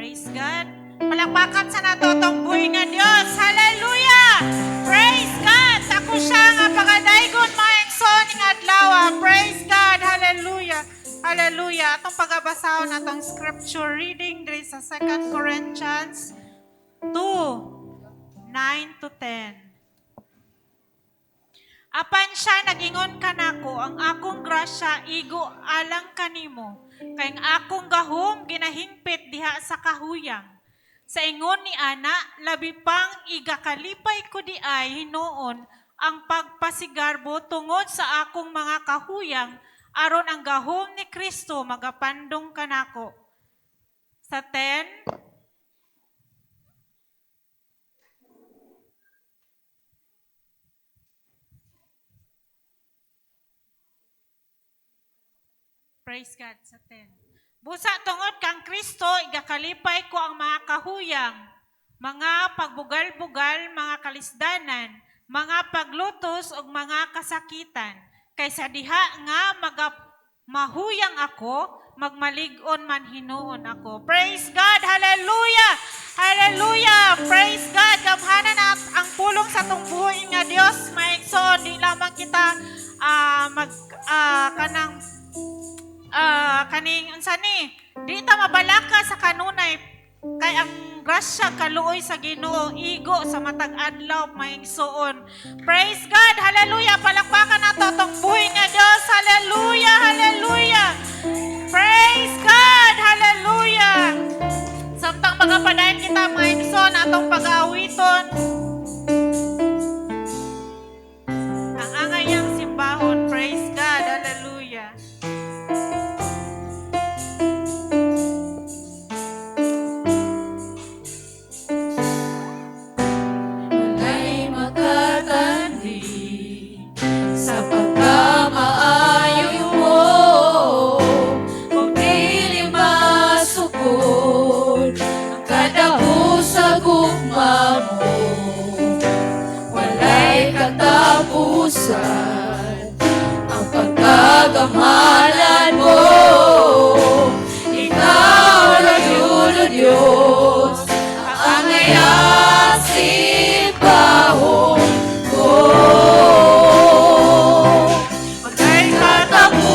Praise God. Palakpakan sa nato tong buhi nga Dios. Hallelujah! Praise God! Ako siya nga pagadaygon maengson nga adlaw. Praise God! Hallelujah! Hallelujah! Atong pagabasahon atong scripture reading diri sa 2 Corinthians 2, 9 to 10. Apan siya nagingon kanako, ang akong grasya igo alang kanimo, kay ang akong gahom ginahingpit diha sa kahuyang. Sa ingon ni ana, labi pang igakalipay ko di ay hinuon ang pagpasigarbo tungod sa akong mga kahuyang, aron ang gahom ni Kristo magapandong kanako. Sa 10, praise God, sa 10. Busa tungod kang Kristo, igakalipay ko ang mga kahuyang, mga pagbugal-bugal, mga kalisdanan, mga paglutos o mga kasakitan. Kaysa diha nga mahuyang ako, magmalig-on man hinuon ako. Praise God! Hallelujah! Hallelujah! Praise God! Gamhanan na ang pulong sa itong buhay nga Diyos. Maigsoon, di lamang kita kaning unsa ni di ta mabalaka sa kanunay kay ang grasya kaluoy sa Ginoo igo sa matag adlaw maigsoon. Praise God, hallelujah, palakpakan nato tong buhi nga Dios. Hallelujah, hallelujah, praise God, hallelujah. Samtang magapadayon kita maigsoon atong pag-aawiton ang angayang simbahon. Praise God, hallelujah. Ang pagkagamalan mo, ikaw na yun, Diyos, ang ayasin bahon ko. Magkay katapusan,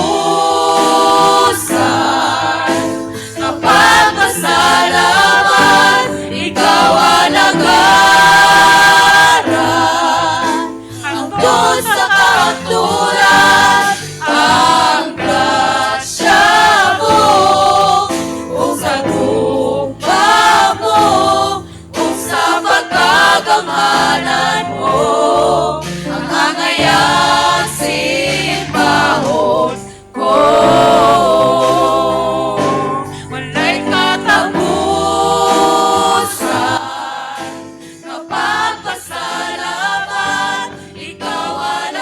kapagmasalaman, ikaw ang ang grasya mo, o sa gugma mo, o sa pagkagamalan mo, ang angayasin bahon ko. Wala'y katapusan, kapag pasalamat, ikaw ang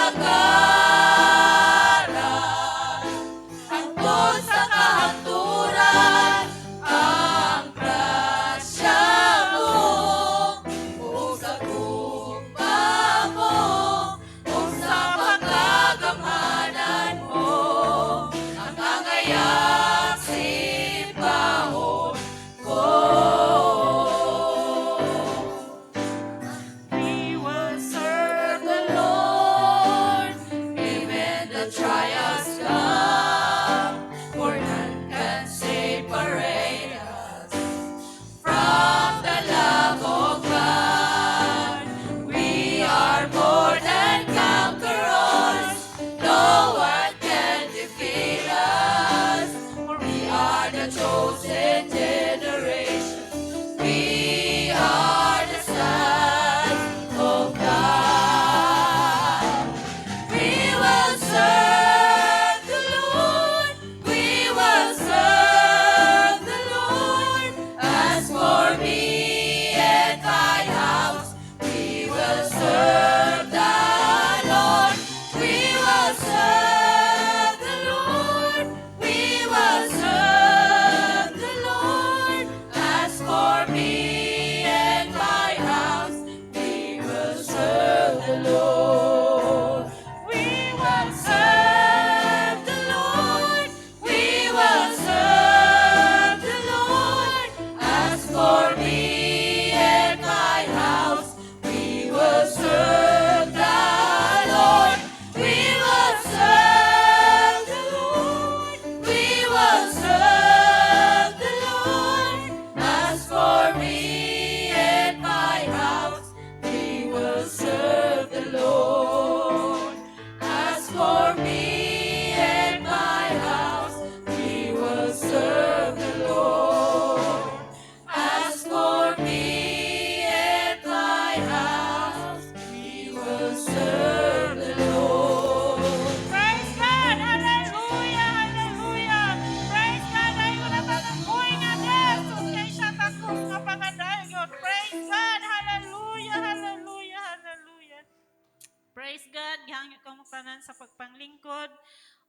tanan sa pagpanglingkod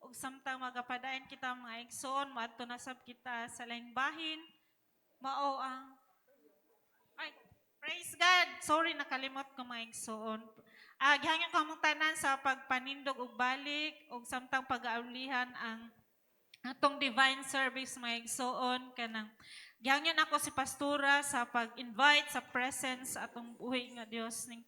ug samtang magapadayon kita mga igsoon moadto na sab kita sa laing bahin mao ang ay praise God. Sorry nakalimot ko mga igsoon. Gihangyo kamong tanan sa pagpanindog ug balik ug samtang pag-aulihan ang atong divine service mga igsoon kanang gihangyon ako si pastora sa pag-invite sa presence sa atong buhi nga Dios ning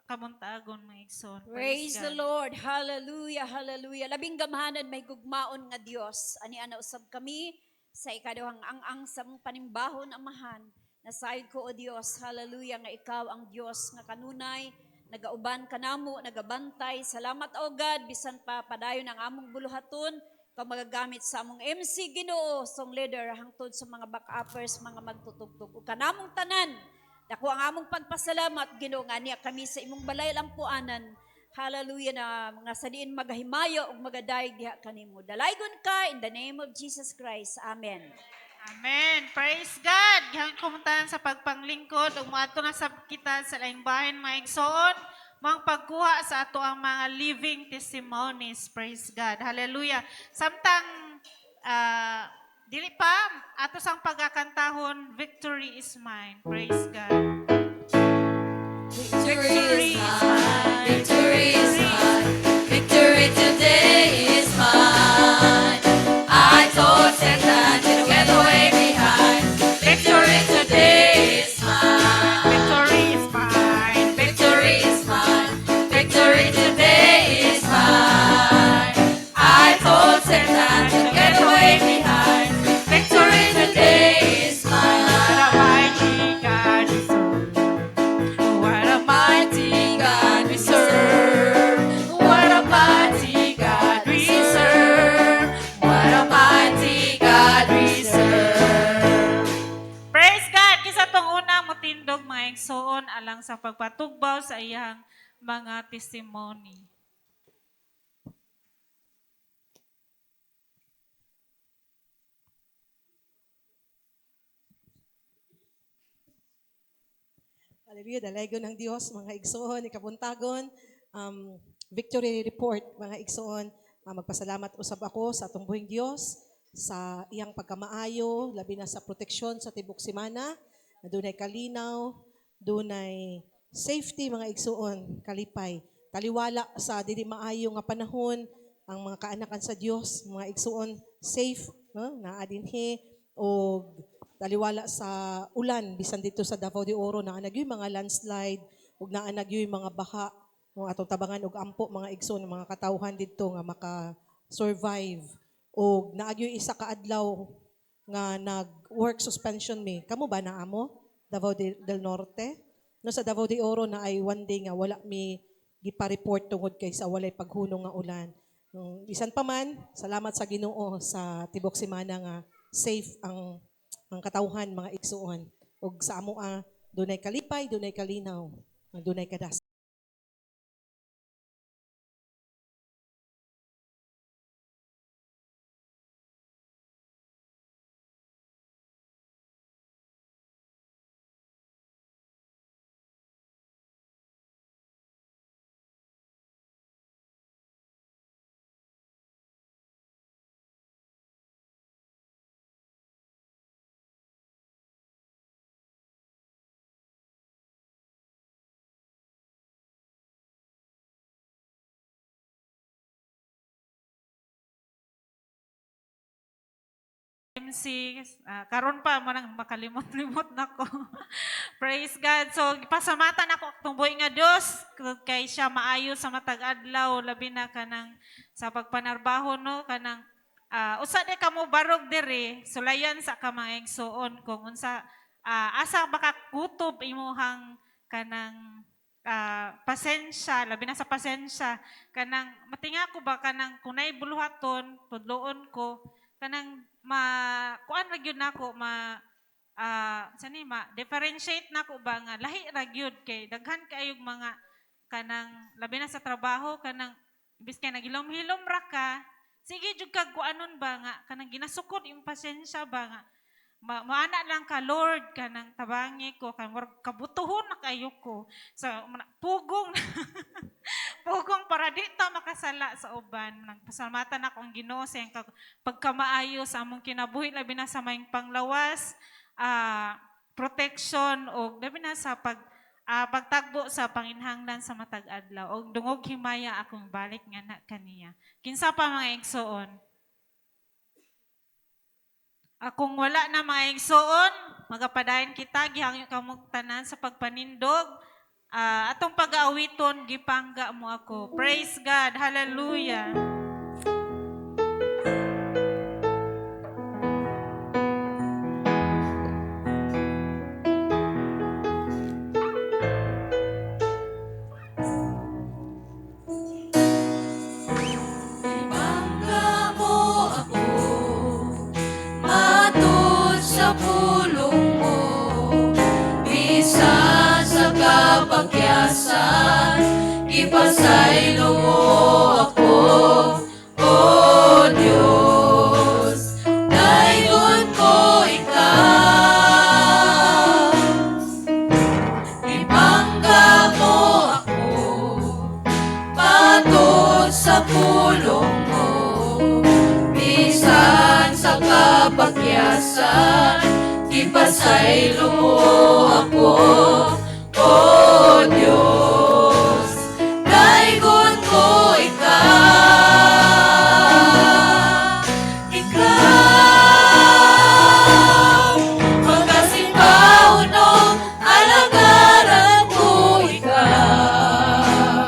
kamuntagon mga igsoon. Praise the God. Lord. Hallelujah, hallelujah. Labing gamhanan may gugmaon nga Dios. Ani ana usab kami sa ikaduhang ang sa mong panimbahon amahan. Nasayod ko o Dios, hallelujah nga ikaw ang Dios nga kanunay, nagauban kanamo, nagabantay. Salamat o God bisan pa padayon ang among buluhaton kag magagamit sa among MC Ginoo, song leader hangtod sa mga back-uppers, mga magtutugtog ug kanamong tanan. Dako ang among pagpasalamat Ginoo nga niya kami sa imong balay lampuanan. Hallelujah na mga sadiin magahimayo ug magadayeg diha kanimo. Dalaygon ka in the name of Jesus Christ. Amen. Amen. Praise God. Gihangyo kumuntahan sa pagpanglingkod ug moadto na sab kita sa laing bahin mga igsoon mang pagkuha sa ato ang mga living testimonies. Praise God. Hallelujah. Samtang dili pa ato sang pagkakantahon, victory is mine. Praise God. Victory is mine. Victory is mine. Victory today is mine. I told Satan to get away behind. Victory today is mine. Victory is mine. Victory is mine. Victory today is mine. I told Satan to get away behind. Victory today is What a mighty God we serve. What a mighty God we serve. What a mighty God we serve. What a mighty God we serve. Praise God! Kisa tong unang motindog mga igsoon alang sa pagpatugbaw sa iyang mga testimony. Hallelujah, dalaygon ng Diyos, mga igsoon, ikabuntagon, victory report, mga igsoon. Magpasalamat usab ako sa atong buhing Diyos, sa iyang pagkamaayo, labi na sa proteksyon sa tibok semana, na dunay kalinaw, dunay safety, mga igsoon, kalipay. Taliwala sa dili maayo nga panahon, ang mga kaanakan sa Diyos, mga igsoon, safe, no? Naadinhi, o taliwala sa ulan bisan dito sa Davao de Oro na anagyoy mga landslide ug naanagyoy mga baha mo atong tabangan og ampo mga igsoon mga katawhan didto nga maka-survive ug naagyoy isa ka adlaw nga nag-work suspension mi kamo ba na amo del Norte no sa Davao de Oro na ay one day nga wala mi gipa-report tungod kay sa walay paghunong nga ulan. Bisan pa man, salamat sa Ginoo sa tibok semana nga safe ang katawhan mga igsuon ug sa amo dunay kalipay, dunay kalinaw, dunay kadas. MC, karon pa mo nang makalimot-limot nako. Praise God. So pasamatan ako atong buhi nga Dios kay siya maayo sa matag adlaw labi na kanang sa pagpanarbaho no kanang usa de kamo barog diri sulayan sa ka mga igsoon kung unsa asa baka kutob imuhang kanang pasensya labi na sa pasensya kanang matinga ko ba kanang kunay buluhaton tudloon ko kanang kuan ra gyud nako sani differentiate nako ba nga lahi ra gyud kay daghan kaayog mga kanang labi na sa trabaho kanang ibis kay nagilom-hilom ra ka sige jud kag kuanon ba nga kanang ginasukod yung pasensya ba nga Maana lang ka, Lord, ka nang tabangi ko, kabutuhon na kayo ko. Pugong, pugong para di ta makasala sa uban. Nagpasalamatan akong Ginoo sa iyang pagkamaayo sa among kinabuhi, labi na sa mayong panglawas, protection, o labi na sa pagtagbo sa panginhanglan sa matag adlaw. O dungog himaya akong balik nga na kaniya. Kinsa pa mga igsoon? Kung wala na mga igsoon, magapadayon kita, gihangyo ka mong tanan sa pagpanindog. Atong pag-aawiton, gipangga mo ako. Praise God. Hallelujah. Ibangga mo ako, matod sa pulong mo, bisan sa kapagyasan, ipasaylo mo ako, O Diyos, dayon ko ikaw. Ibangga mo ako, patod sa pulong mo, bisan sa kapagyasan, ipasaylo mo ako, O Diyos, dayon ko ikaw. Ikaw, magkasimbaw no, alagaran ko ikaw.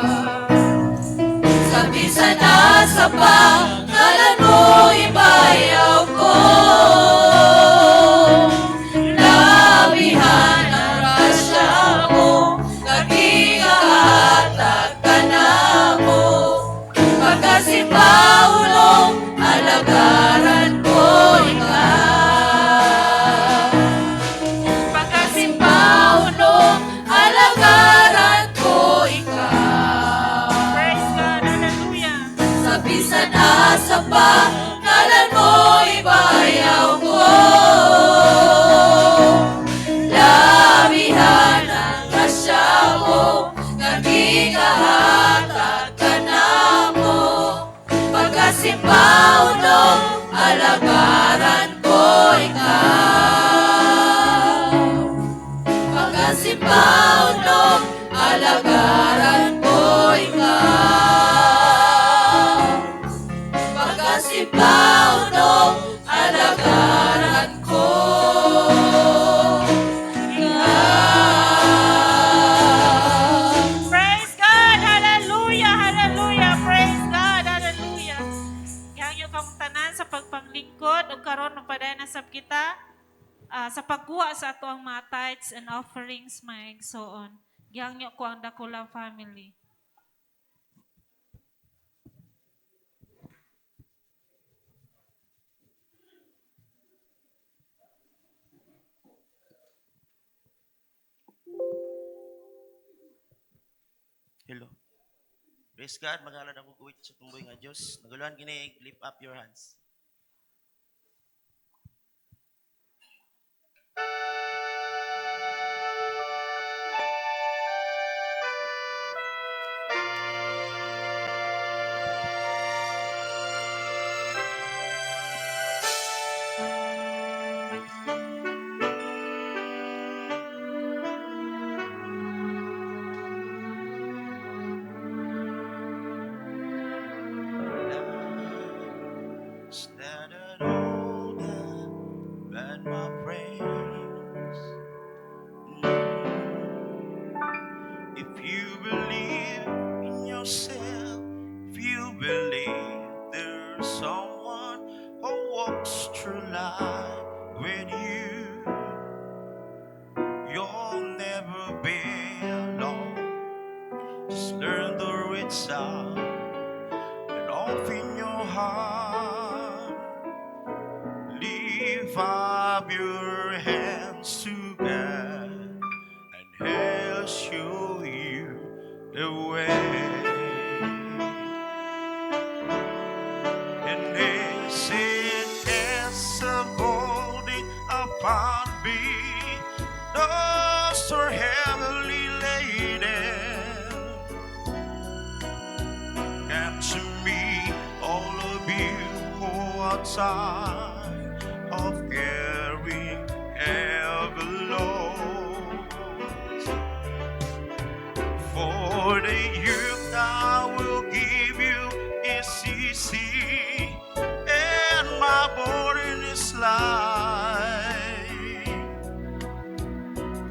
Sa bisan na sa pangalan mo, ibayaw ko. Labihan ang rasya mo, kagigahatag ka na mo. Pagkasimbaw no, alagaran ko ikaw. Pagkasimbaw no, alagaran ko ikaw. Praise God. Hallelujah. Sa bisan na sa pangalan mo, ibayaw ko. Labihan ang rasya mo, kagigahatag ka na mo. Pagkasimbaw no, alagaran ko ikaw. Pagkasimbaw no, alagaran ko ikaw. Pagkasimbaw no, alagaran ko ikaw. Praise God. Hallelujah. Hallelujah. Praise God. Hallelujah. Gihangyo kang tanan sa pagpanglingkod o karon magpadayon na sab kita sa pagkuha sa ato ang mga tithes and offerings mga igsoon. Gihangyo ko ang Dakula family. Hello. Praise God, magalan ako kuwit sa tumboy nga Diyos. Nagaluhan gini, lift up your hands. Scattered all the bad my friends. If you believe in yourself, if you believe there's someone who walks through life with you, you'll never be alone. Just learn to reach out and open your heart. Lift up your hands to God, and He'll show you the way. And is it as a holding up upon me. Those are heavily laden. Come to me, all of you who are tired of carrying heavy loads. For the yoke I will give you is easy, and my burden is light.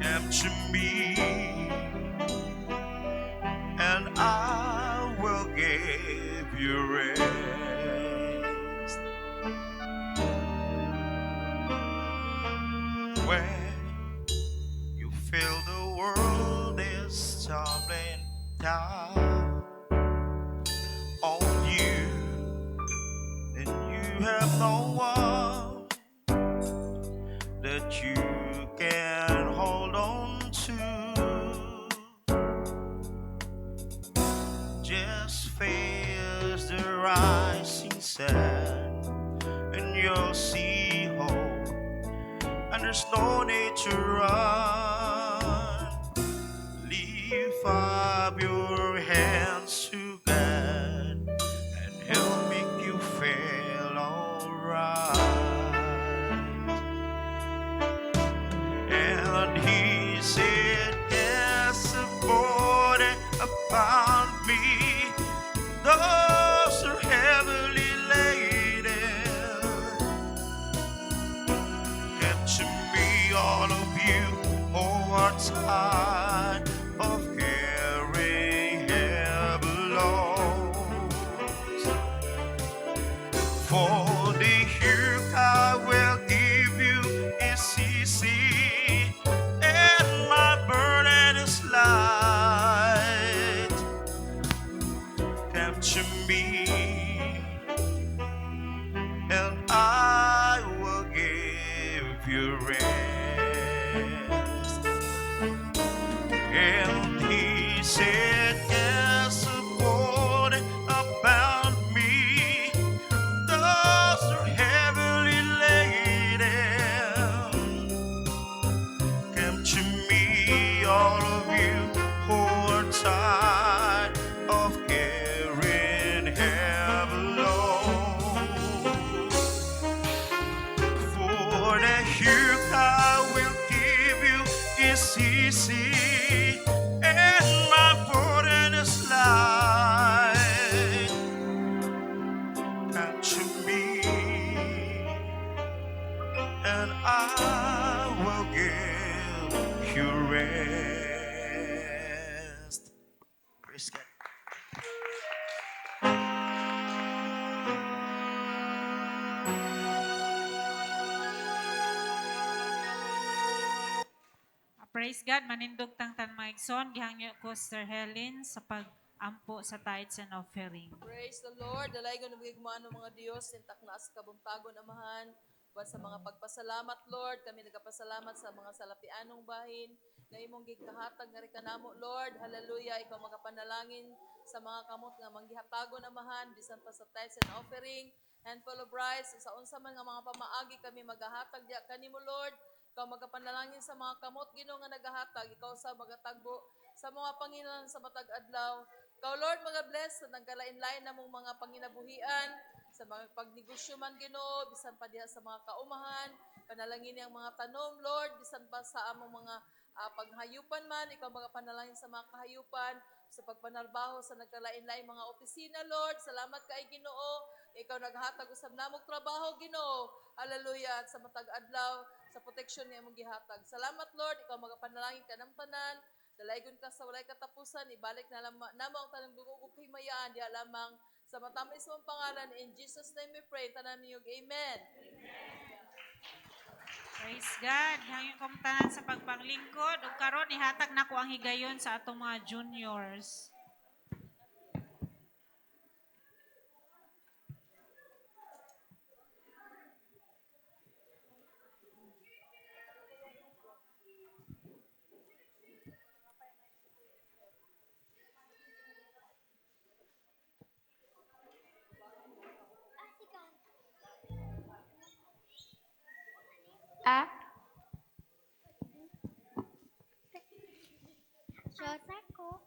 Come to me, and I will give you rest. When you feel the world is tumbling down on you, and you have no one that you can hold on to. Just face the rising sun, and you'll see hope, and there's no need to run. Lift up your hands to God, and He'll make you feel alright. And He said, "Cast a burden upon me. Those are heavily laden. Come to me, all of you who are tired of carrying heavy loads. For the yoke I will give you is easy, and my burden is light. Come to me, and I will give you rest." And He said, "Cast a burden upon me. Those are heavily laden. Come to me, all of you who are tired of carrying heavy loads. For the yoke I will give you is easy, and my burden is light. Come to me, and I will give you rest." Praise God. Praise God, manindog tang tan mga igsoon, gihangyo ko Sister Helen sa pag-ampo sa tithes and offering. Praise the Lord. Dalaygon ng gigmaan ng mga Diyos, sintak na sa kabuntagon amahan. Buwan sa mga pagpasalamat, Lord. Kami nagapasalamat sa mga salapianong bahin na imong gigkahatag nga rikanamo, Lord. Hallelujah. Ikaw magapanalangin sa mga kamot nga manggihatagon amahan, bisan pa sa tithes and offering. Handful of rice, sa unsa man nga mga pamaagi kami magahatag diya kanimo, Lord. Ikaw magapanalangin sa mga kamot, Ginoo nga nagahatag. Ikaw sa magatagbo sa mga Panginoon sa matag adlaw. Ikaw, Lord, mga-bless sa nagkalain-lain na mong mga panginabuhian, sa mga pagnegosyo man, Ginoo, bisan pa diha sa mga kaumahan, panalangin ang mga tanom, Lord, bisan pa sa among mga paghayupan man, ikaw magapanalangin sa mga kahayupan, sa pagpanarbaho sa nagkalain-lain mga opisina, Lord. Salamat kay Ginoo. Ikaw naghatag usab namog trabaho, Ginoo. Hallelujah. At sa matag adlaw, sa protection niya mong gihatag. Salamat, Lord. Ikaw magapanalangin ka ng tanan. Dalaygon ka sa walay katapusan. Ibalik na namo ang tanang dugog ug himayaan. Diya lamang sa matamis mong pangalan. In Jesus' name we pray. Tanan niyog. Amen. Praise God, gihangyo ko tanan sa pagpanglingkod, ug karon ihatag nako ang higayon sa atong mga juniors. Ah, Shota ko.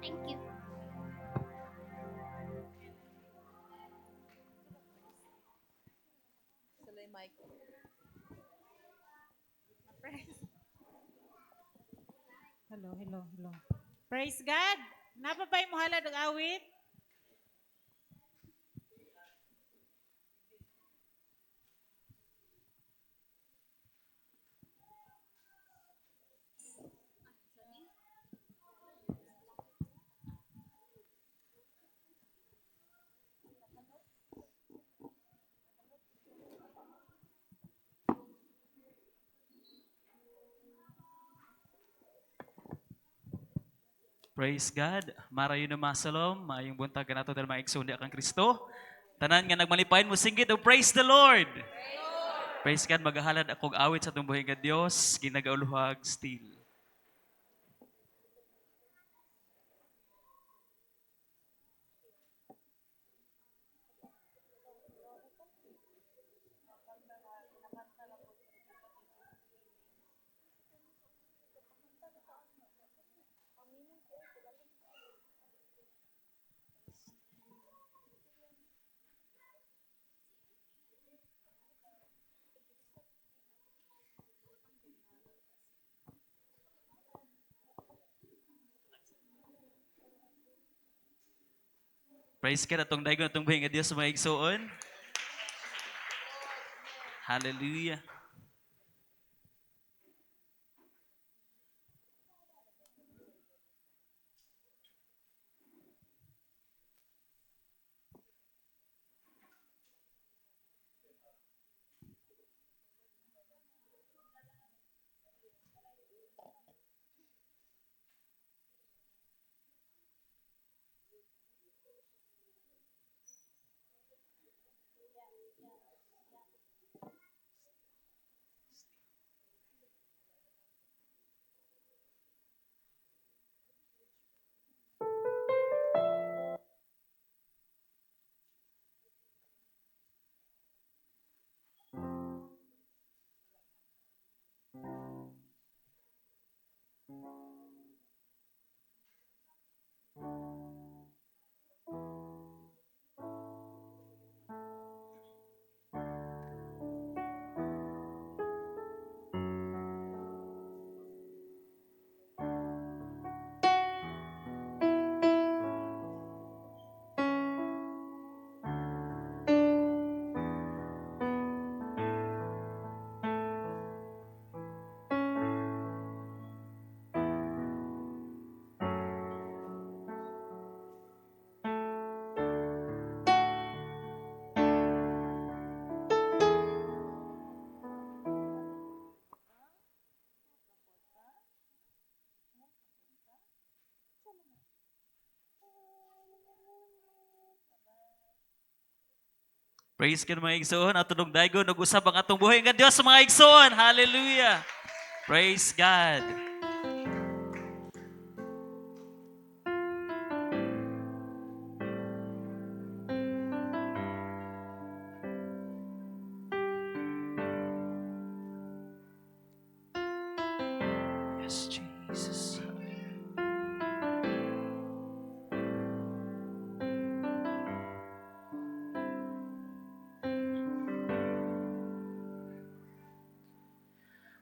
Thank you. Hello, hello, hello. Praise God. Napapay mo halad ang awit? Praise God. Marayo na masalom. Maayong buntag nato dahil maigsundi kang Kristo. Tanan nga nagmalipayon mo singgit o praise the Lord. Praise God. Maghahalad akong awit sa tumbuhin nga Diyos. Ginagauluhag still. Praise God. Atong daigon atong buhin nga Diyos sa mga igsuon. Hallelujah. Praise God mga igsoon. Atong daigon ug usab ang atong buhay nga Dios sa mga igsoon. Hallelujah. Praise God. Yes, Jesus.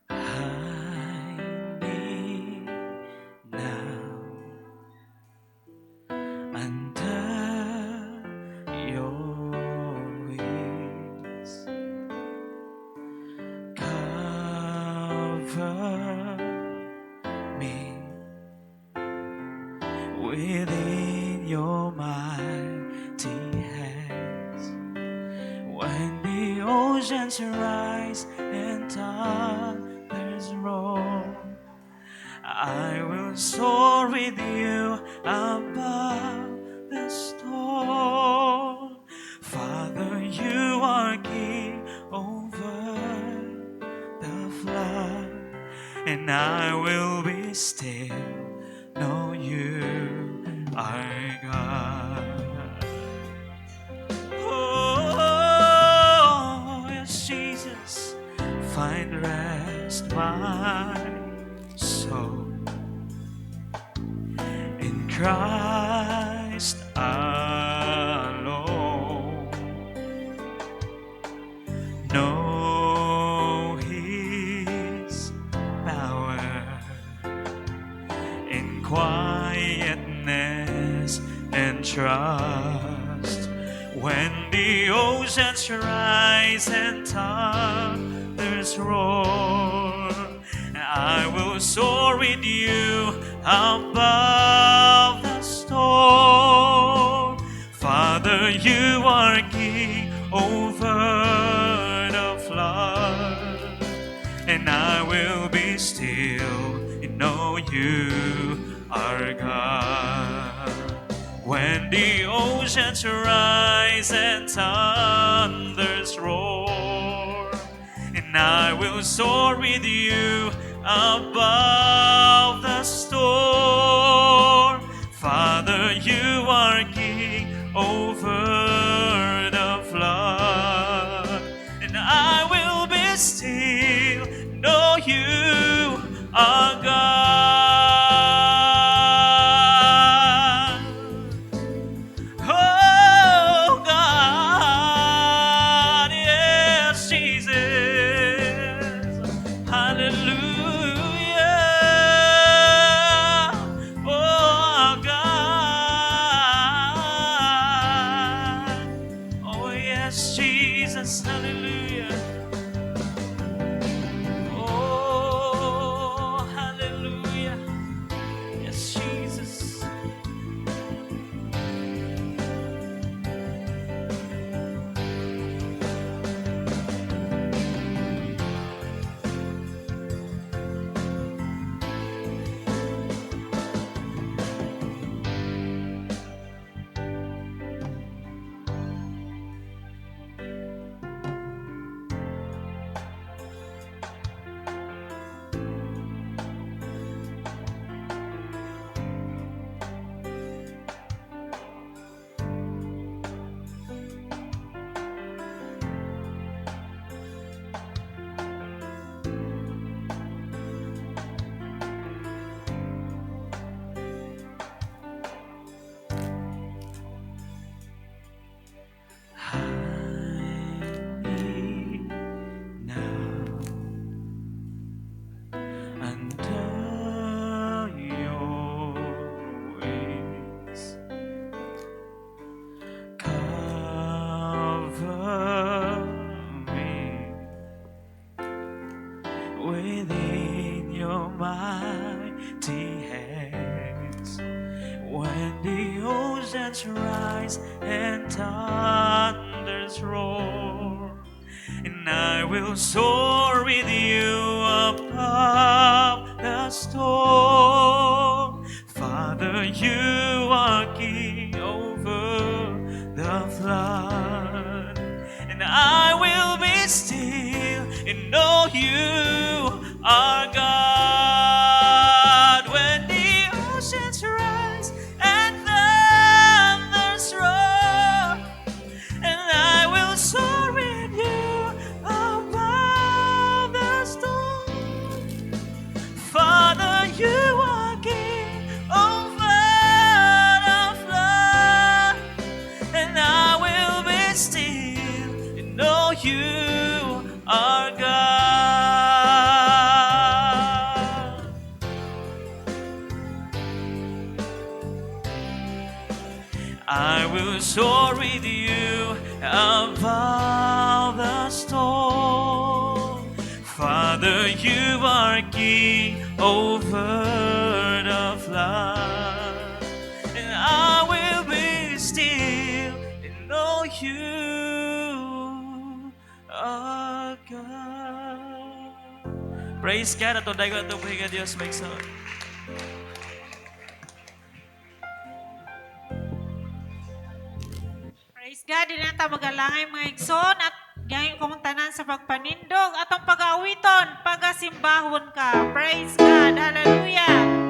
I need now under your wings. Cover me within your mighty hands. When the oceans rise and thunders roar, I will soar with you above the storm. Father, you are king over the flood, and I will be still. Know you are God. Oh, yes, Jesus, find rest my soul in Christ alone. Know His power in quietness and trust. When the oceans rise and thunders roar, I will soar with you above the storm. Father, you are king over the flood, and I will be still and know you are God. When the oceans rise and thunders roar, and I will soar with you above the storm. Father, you are king over the flood, and I will be still, know you are God. Oh God, yes, Jesus. Hallelujah. Oh God. Oh yes, Jesus. Hallelujah. Oh, hallelujah. Yes, Jesus. Now under your wings, cover me within your mighty hands. When the oceans rise and thunders roar, and I will soar with you above the storm. Father, you are king over the flood, and I will be still and know you are God. When the oceans rise and thunders roar, and I will soar with you above the storm. Father, you are king over the flood, and I will be still and know you are God. I will soar with you above the storm. Father, you are king over the flood, and I will be still and know you are God. Praise God. Atong dayon atong pahinga Dios maigsoon. Praise God, din nata magalangay mga igsoon at gayon kong tanan sa pagpanindog atong pag-awiton, pagasimbahon ka. Praise God, hallelujah.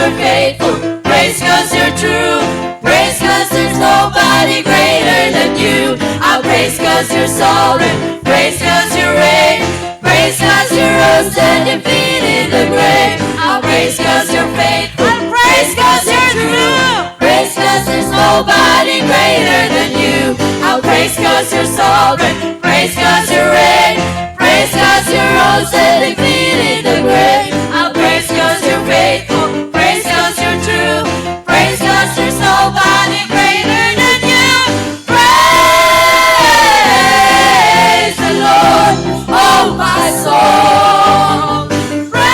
you're faithful. Praise 'cause you're true. Praise 'cause there's nobody greater than you. I'll praise 'cause you're sovereign. Praise 'cause you reign. Praise 'cause you rose and defeated the grave. I'll praise 'cause you're faithful. Praise 'cause you're true. Praise 'cause there's nobody greater than you. I'll praise 'cause you're sovereign. Praise 'cause you reign. Praise 'cause you rose and defeated the grave. I'll praise 'cause you're faithful. Praise 'cause you're true. Praise 'cause there's nobody greater than you. Praise the Lord, oh my soul. Praise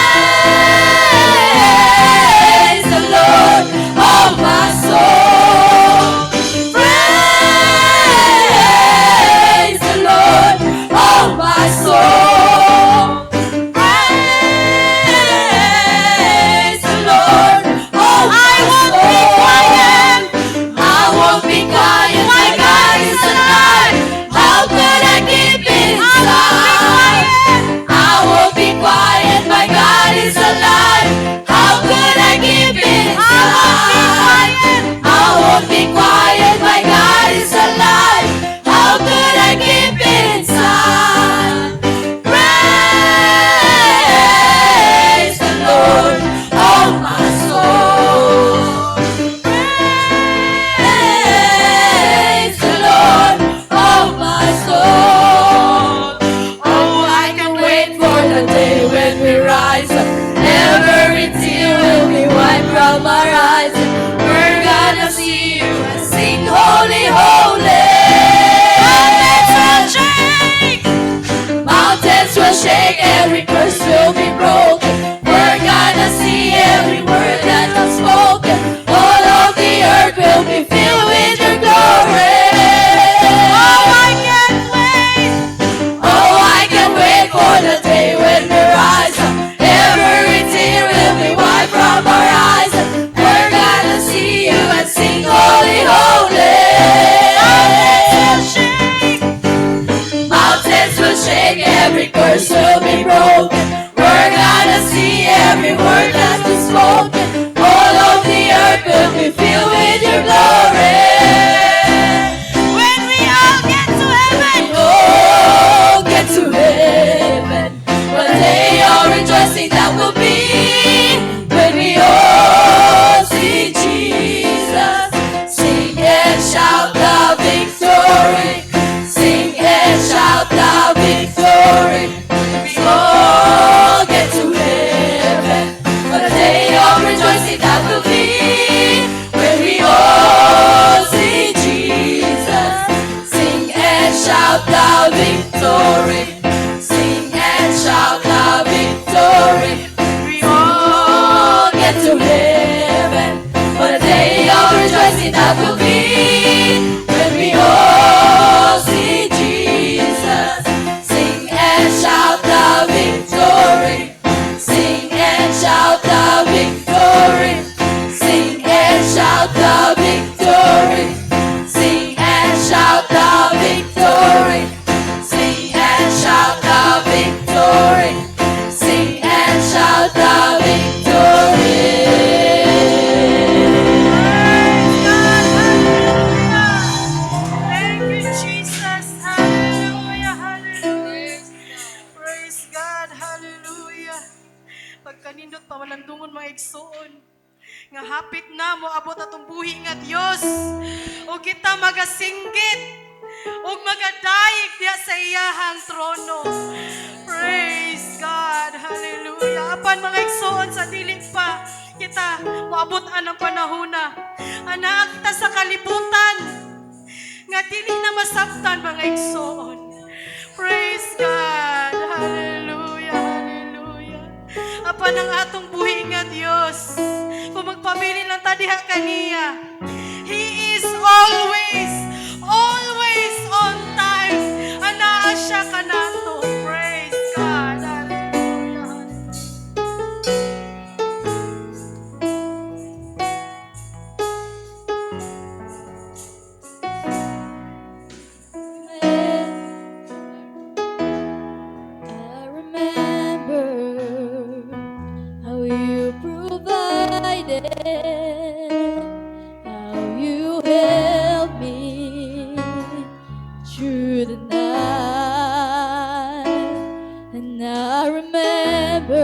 the Lord, oh my soul. Praise the Lord, oh my soul. Praise the Lord, oh my soul. I won't be quiet. My God is alive. How could I keep it inside? I won't be quiet. My God is alive. How could I keep it inside? I won't be quiet. My God is alive. How could I keep it inside? Praise the Lord, oh my soul. Praise the Lord, oh my soul. Oh, I can wait for the day when we rise up. Every tear will be wiped from our eyes. We're gonna see you and sing holy, holy. Mountains will shake, every curse will be broken. We're gonna see every word that was spoken. All of the earth will be filled with your glory. Oh, I can't wait. Oh, I can't wait for the day when we rise up. Every tear will be wiped from our eyes. We're gonna see you and sing holy, holy. Mountains will shake, every curse will be broken. We're gonna see every word that is spoken. All of the earth will be filled with your glory. When we all get to heaven, oh, get to heaven. What a day of rejoicing that will be when we all see Jesus. Sing and shout the victory. Sing and shout the victory. We all get to heaven. What a day of rejoicing that will be when we all see Jesus. Sing and shout the victory. Sing and shout the victory. We all get to heaven. What a day of rejoicing that will be when we all see Jesus. Sing and shout the victory. Sing and shout the victory. Sing and shout the victory. Sing and shout the victory. Sing and shout the victory. Sing and shout the victory. Thank you, Jesus. Hallelujah, hallelujah. Praise God, hallelujah. Pagkanindot pa walang dungon mga igsoon. Nga hapit na mo abot atong buhi nga Dios. O kita magasinggit. O magadayig diya sa iyahang trono. Praise God, hallelujah. Apan mga igsoon sa diling pa kita moabot ang panahona. Anak kita sa kalibutan nga dili na masabtan mga igsoon. Praise God. Hallelujah. Hallelujah. Apan ang atong buhi nga Dios. Kung magpamili lang ta diha kaniya. He is always on time. Anaa siya kanato. Praise God. Hallelujah. I remember how you provided how you held me through the night, and I remember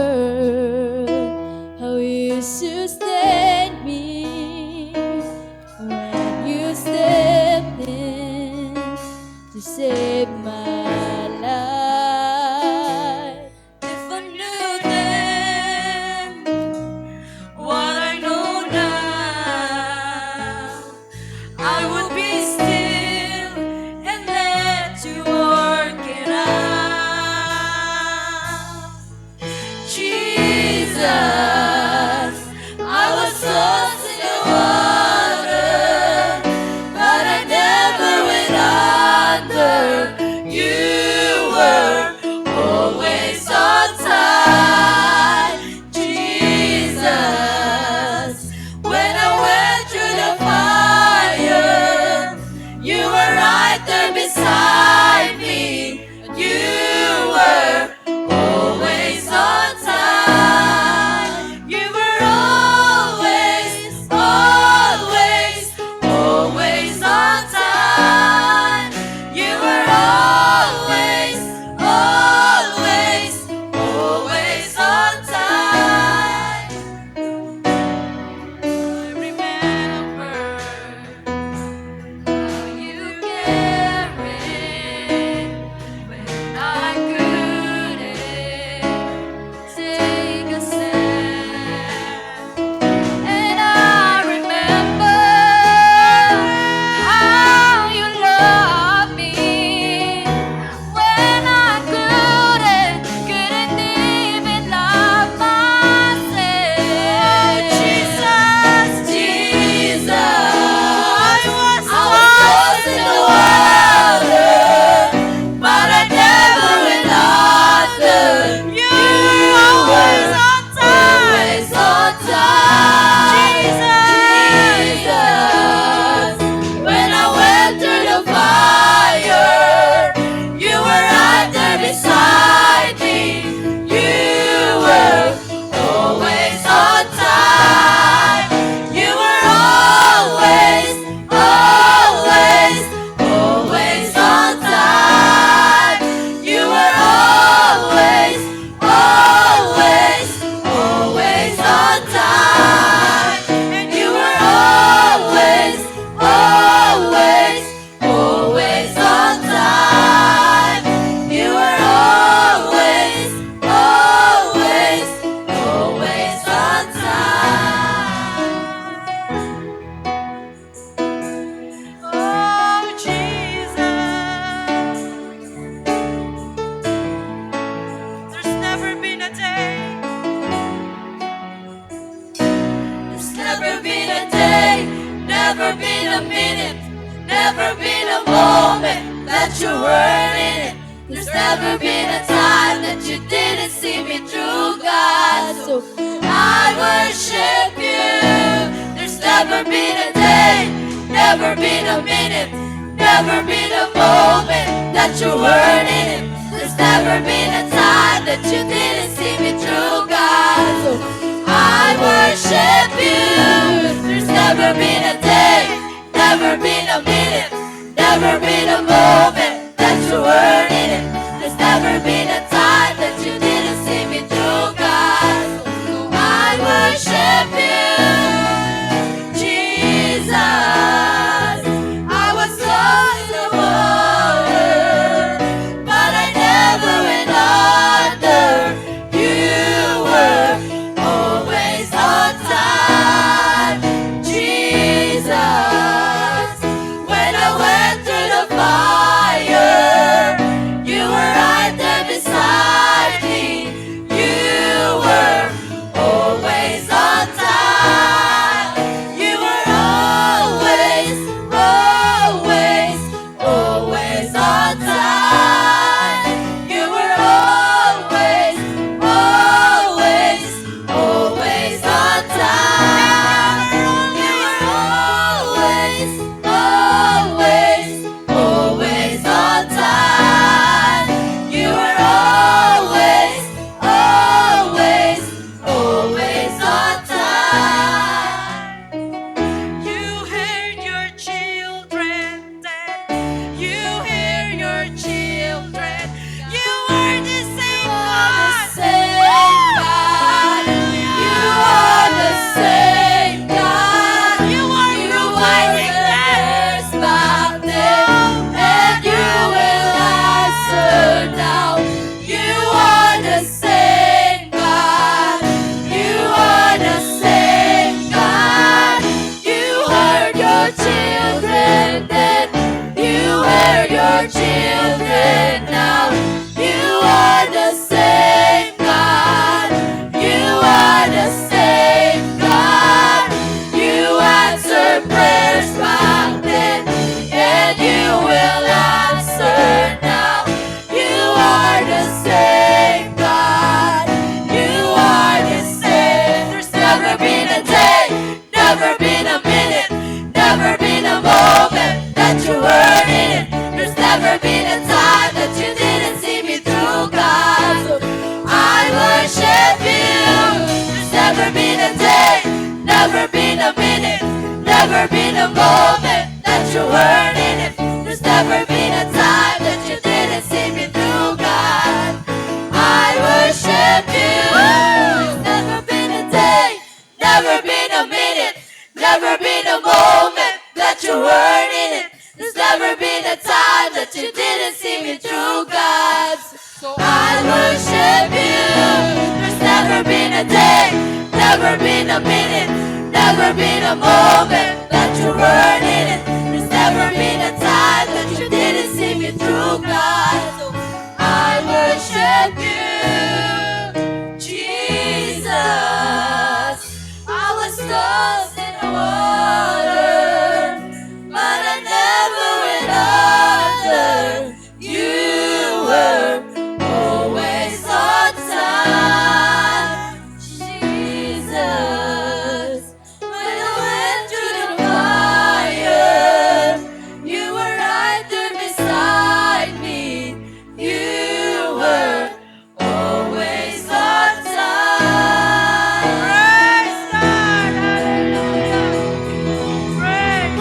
how you sustained me when you stepped in to save my life. If I knew then what I know now, I would be still and let you work it out. Jesus, I was lost in the water, but I never went under. You were always on time. Jesus, when I went through the fire, you were right there beside me. You were always on time. You were always, always, always on time. You were always, always, always on time. I remember how you carried when I couldn't take a stand. And I remember how you loved me when I couldn't even love myself. Jesus, Jesus, I was lost in the water, but I never went under. You were always on time. Jesus, when I went through the fire, you were right there beside me. You were always on time. You were always, always, always on time. You were always, always, always on time. And you were always, always, always on time. You were always, always, always on time. Oh, Jesus, there's never been a day, there's never been a day, never been a minute, never been a moment that you weren't in it. There's never been a time that you didn't see me through, God. So I worship you. There's never been a day, never been a minute, never been a moment that you weren't in it. There's never been a time that you didn't see me through, God. So I worship you. There's never been a day, never been a minute, never been a moment that you weren't in it. There's never been a time that you didn't see me through, God. So I worship you, Jesus. I was lost in the water, but I never went under. You were always on time, Jesus. When I went through the never been a minute, never been a moment that you weren't in it. There's never been a time that you didn't see me through, God. So I worship you. There's never been a day, never been a minute, never been a moment that you weren't in it. There's never been a time that you didn't see me through, God. I worship you. There's never been a day, never been a minute, never been a moment that you weren't in it. There's never been a time that you didn't see me through, God. So I worship you. There's never been a day, never been a minute, never been a moment that you weren't in it. There's never been a time that you didn't see me through, God. So I worship you, Jesus. I was lost in the water, but I never went under. You were always on time, Jesus. When I went through the fire, you were right there beside me. You were always on time. Praise God, hallelujah. Praise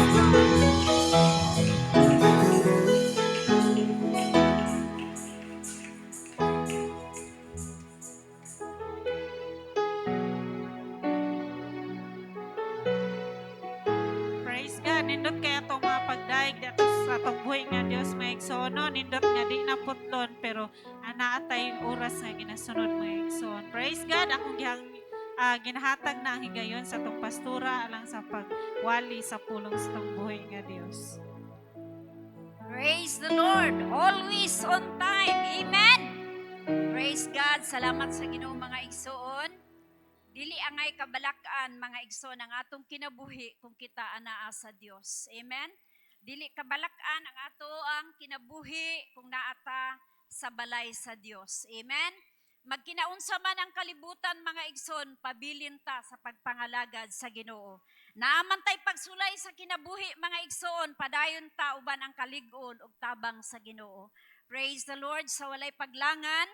Praise God. Nindot kaya itong mga pagdaig dito sa itong buhay nga Diyos mga igsoon. Nindot nga di na putlon pero anaatay yung oras nga ginasunod mga igsoon. Praise God. Akong ginahatag na ang higayon sa itong pastura alang sa pagwali sa pulong sa itong buhay nga Diyos. Praise the Lord. Always on time. Amen. Praise God. Salamat sa Ginoo mga igsoon. Dili angay kabalakan mga igsoon ang atong kinabuhi kung kita anaa sa Dios. Amen. Dili kabalakan ang ato ang kinabuhi kung naata sa balay sa Dios. Amen. Magkinaunsa man ang kalibutan mga igsoon, pabilin ta sa pagpangalagad sa Ginoo. Naaman tay pagsulay sa kinabuhi mga igsoon, padayon ta uban ang kalig-on ug tabang sa Ginoo. Praise the Lord sa walay paglangan.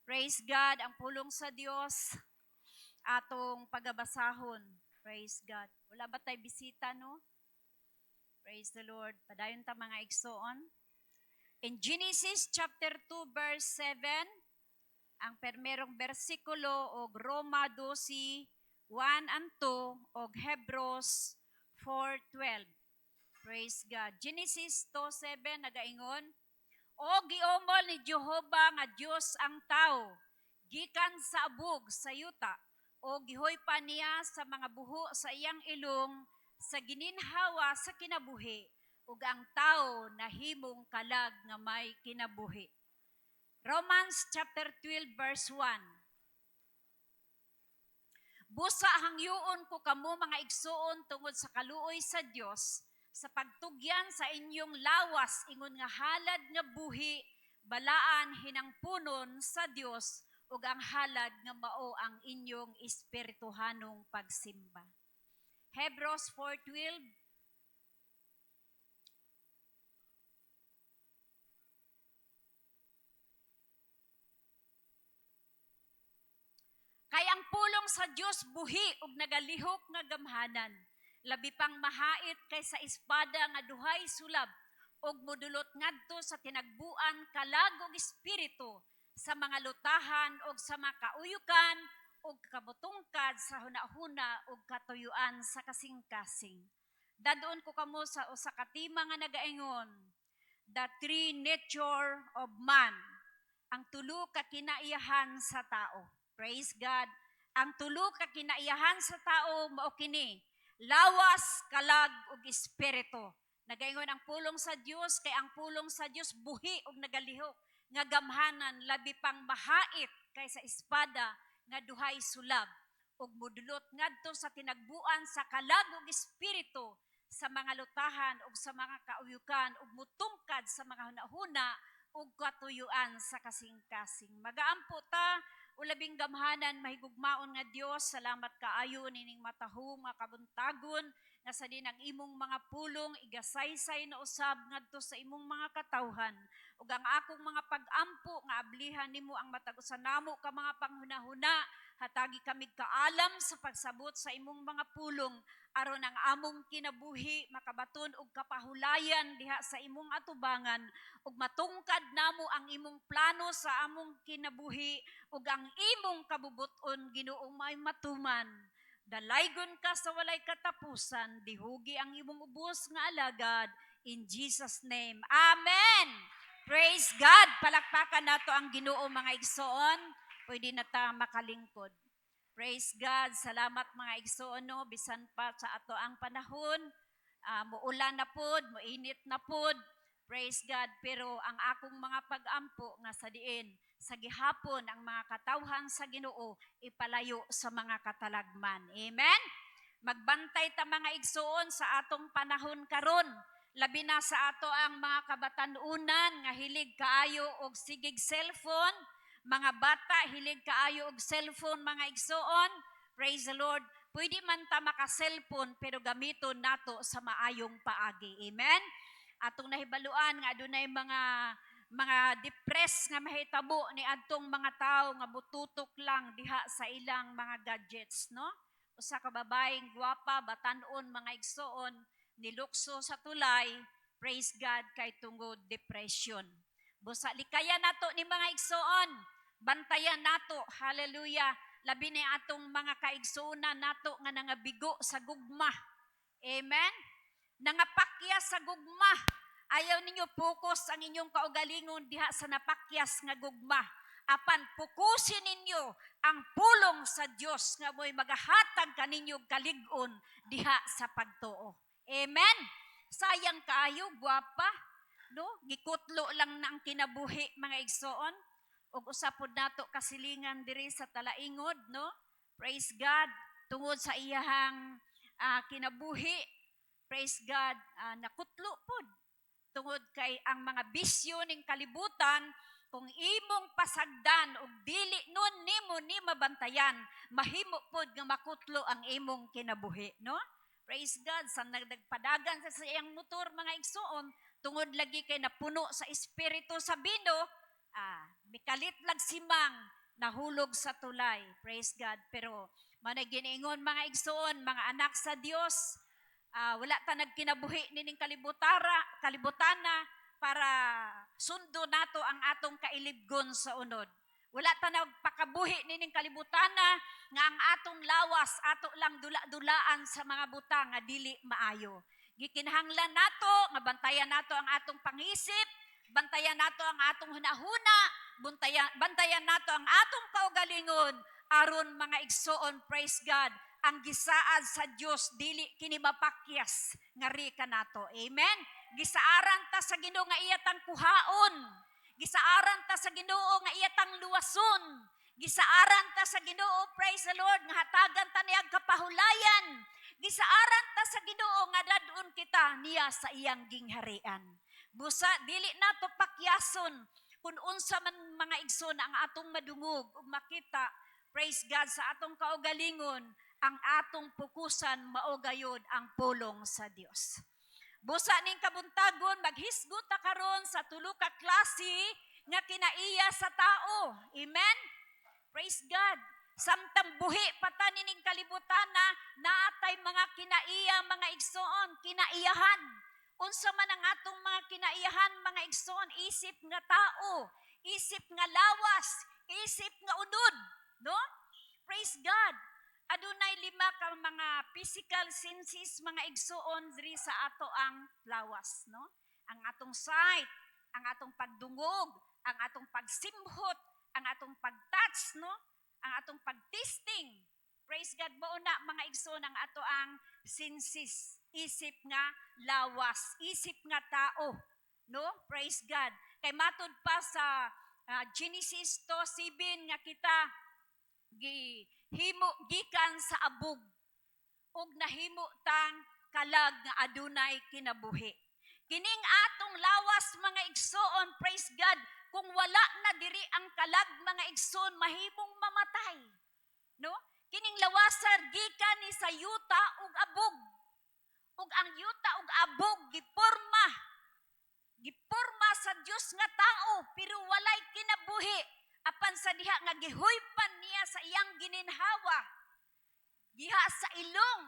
Praise God ang pulong sa Dios atong pagabasahon. Praise God. Wala ba tay bisita no? Praise the Lord. Padayon ta mga igsoon. In Genesis chapter 2 verse 7, ang permerong bersikulo og Roma 12, 1 and 2 og Hebrews 4:12. Praise God. Genesis 2:7 nagaingon, O giomol ni Jehova nga Dios ang tao, gikan sa abog sa yuta, o gihoy pa niya sa mga buho sa iyang ilong, sa gininhawa sa kinabuhi, ug ang tao nahimong kalag nga may kinabuhi. Romans chapter 12 verse 1. Busa hangyoon ko kamo mga igsoon tungod sa kaluoy sa Dios, sa pagtugyan sa inyong lawas ingon nga halad nga buhi, balaan hinangpunon sa Dios, ug ang halad nga mao ang inyong espirituhanong pagsimba. Hebrews 4:12. Kay ang pulong sa Dios buhi ug nagalihok nga gamhanan, labi pang mahait kaysa espada nga duhay sulab, ug modulot ngadto sa tinagbuan kalag ug espiritu, sa mga lutahan ug sa mga kauyukan ug kabutungkad sa hunahuna ug katuyuan sa kasing-kasing. Dadon ko kamo sa usa ka tema nga nagaingon, the three nature of man, ang tulo ka kinaiyahan sa tao. Praise God. Ang tulo ka kinaiyahan sa tao mao kini, lawas, kalag ug espiritu. Nagaingon ang pulong sa Dios kay ang pulong sa Dios buhi ug nagalihok nga gamhanan, labi pang mahait kaysa espada nga duhay sulab, ug modulot ngadto sa tinagbuan sa kalag ug espiritu, sa mga lutahan ug sa mga kauyukan, ug mutungkad sa mga hunahuna ug katuyuan sa kasing-kasing. Magaampo ta Ulabing gamhanan mahigugmaon nga Dios, salamat kaayo nining matahong nga kabuntagon nga sa din ang imong mga pulong igasaysay na usab ngadto sa imong mga katawhan ug ang akong mga pag-ampo nga ablihan nimo ang matag usa namo ka mga panghunahuna hatagi kami kaalam sa pagsabot sa imong mga pulong aron ang among kinabuhi makabaton og kapahulayan diha sa imong atubangan ug matungkad namo ang imong plano sa among kinabuhi ug ang imong kabubuton Ginoong may matuman. Dalaygon ka sa walay katapusan, dihugi ang imong ubos nga alagad. In Jesus' name, Amen! Praise God! Palakpakan nato ang Ginoo mga igsoon. Pwede na ta makalingkod. Praise God! Salamat mga igsoon, no? Bisan pa sa ato ang panahon. Muulan na pod, muinit na pod. Praise God! Pero ang akong mga pag-ampo nga sa diin, sa gihapon ang mga katawhan sa Ginoo ipalayo sa mga katalagman. Amen? Magbantay ta mga igsoon sa atong panahon karon. Labi na sa ato ang mga kabatanunan nga hilig kaayo og sigig cellphone. Mga bata hilig kaayo og cellphone mga igsoon. Praise the Lord. Pwede man ta maka-cellphone pero gamiton nato sa maayong paagi. Amen? Atong nahibaluan nga adunay mga depressed nga mahitabo ni adtong mga tao nga bututok lang diha sa ilang mga gadgets, no? Usa ka babaeng gwapa batan-on mga igsoon nilukso sa tulay, praise God kay tungod depression. Busa likaya nato ni mga igsoon, bantayan nato, hallelujah, labi ni atong mga kaigsuonan nato nga nangabigo sa gugma. Amen? Nangapakya sa gugma. Ayaw ninyo focus ang inyong kaugalingon diha sa napakyas nga gugma. Apan pukusin ninyo ang pulong sa Dios nga mo'y magahatag kaninyong kalig-on diha sa pagtuo. Amen? Sayang kaayo, gwapa. No? Gikutlo lang na ang kinabuhi mga igsoon. Ug usapod nato kasilingan diri sa talaingod, no? Praise God. Tungod sa iyahang kinabuhi, praise God, nakutlo pod. Tungod kay ang mga bisyo ning kalibutan, kung imong pasagdan og dili nun nimo ni mabantayan, mahimo pod nga makutlo ang imong kinabuhi, no? Praise God, sa nagpadagan sa iyang motor mga igsoon, tungod lagi kay napuno sa espiritu sa bino, mikalit lag simang nahulog sa tulay. Praise God. Pero manay giniingon mga igsoon, mga anak sa Dios, wala ta nagkinabuhi nining kalibutana para sundo nato ang atong kailibgon sa unod. Wala ta nagpakabuhi nining kalibutana nga ang atong lawas ato lang dula-dulaan sa mga butang nga dili maayo. Gikinahanglan nato nga bantayan nato ang atong pangisip, bantayan nato ang atong hunahuna, bantayan nato ang atong kaugalingon aron mga igsoon, praise God, ang gisaad sa Dios dili kini mapakyas ngari kanato. Amen. Gisaaran ta sa Ginoo nga iyatang kuhaon. Gisaaran ta sa Ginoo nga iyatang luwason. Gisaaran ta sa Ginoo, praise the Lord, nga hatagan ta niyang kapahulayan. Gisaaran ta sa Ginoo nga dadun kita niya sa iyang gingharian. Busa dili nato pakyason kun unsa man mga igsoon ang atong madungog ug makita, praise God, sa atong kaugalingon ang atong pukusan mao gayud ang pulong sa Dios. Busa ning kabuntagon maghisgot ta karon sa tulo ka klase nga kinaiya sa tao. Amen. Praise God. Samtang buhi pata ning kalibutana naatay mga kinaiya mga igsoon, kinaiyahan. Unsa man ang atong mga kinaiyahan mga igsoon, isip nga tao, isip nga lawas, isip nga unod, no? Praise God. Adunay 5 ka mga physical senses mga igsoon diri sa ato ang lawas, no? Ang atong sight, ang atong pagdungog, ang atong pagsimhot, ang atong pagtouch, no? Ang atong pagtasting. Praise God, mauna mga igsoon ang ato ang senses, isip nga lawas, isip nga tao, no? Praise God. Kay matud pa sa Genesis 2:7 nga kita himo gikan sa abog ug nahimo tang kalag nga adunay kinabuhi. Kining atong lawas mga igsoon, praise God, kung wala na diri ang kalag mga igsoon mahimong mamatay. No? Kining lawasar gikan ni sa yuta ug abog. Ug ang yuta ug abog giporma sa Dios nga tao pero walay kinabuhi apan sa diha nga gihuypan niya sa iyang gininhawa diha sa ilong,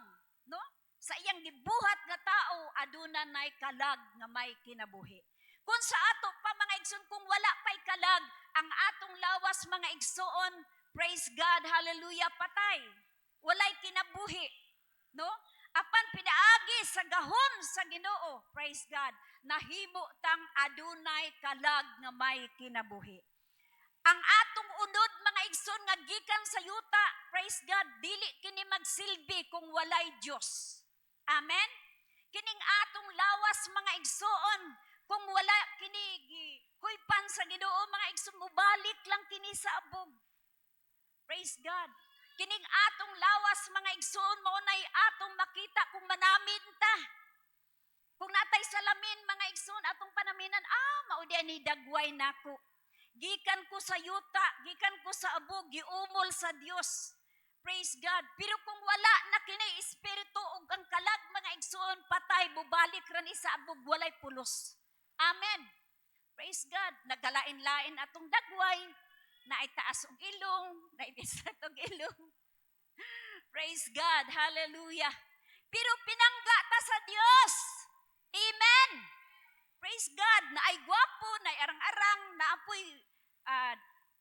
no? Sa iyang gibuhat nga tao aduna nay kalag nga may kinabuhi. Kung sa ato pa mga igsoon kung wala pay kalag ang atong lawas mga igsoon, praise God, hallelujah, patay. Walay kinabuhi, no? Apan pinaagi sa gahom sa Ginoo, praise God, nahimo tang adunay kalag nga may kinabuhi. Ang atong unod mga igsoon nga gikan sa yuta, praise God, dili kini magsilbi kung walay Dios. Amen. Kining atong lawas mga igsoon kung wala kini huypan sa Ginoo mga igsoon mubalik lang kini sa abog. Praise God. Kining atong lawas mga igsoon mao nay atong makita kung manamin ta. Kung natay salamin mga igsoon atong panaminan, mao di ani dagway nako. Gikan ko sa yuta, gikan ko sa abog, giumol sa Dios. Praise God. Pero kung wala na kini espiritu ug ang kalag mga igsoon patay bubalik ra ni sa abog walay pulos. Amen. Praise God. Nagalain-lain atong dagway, na itaas og ilong, na ibisat og ilong. Praise God. Hallelujah. Pero pinangga ta sa Dios. Amen. Praise God. Na ay gwapo, na ay arang-arang, na apoy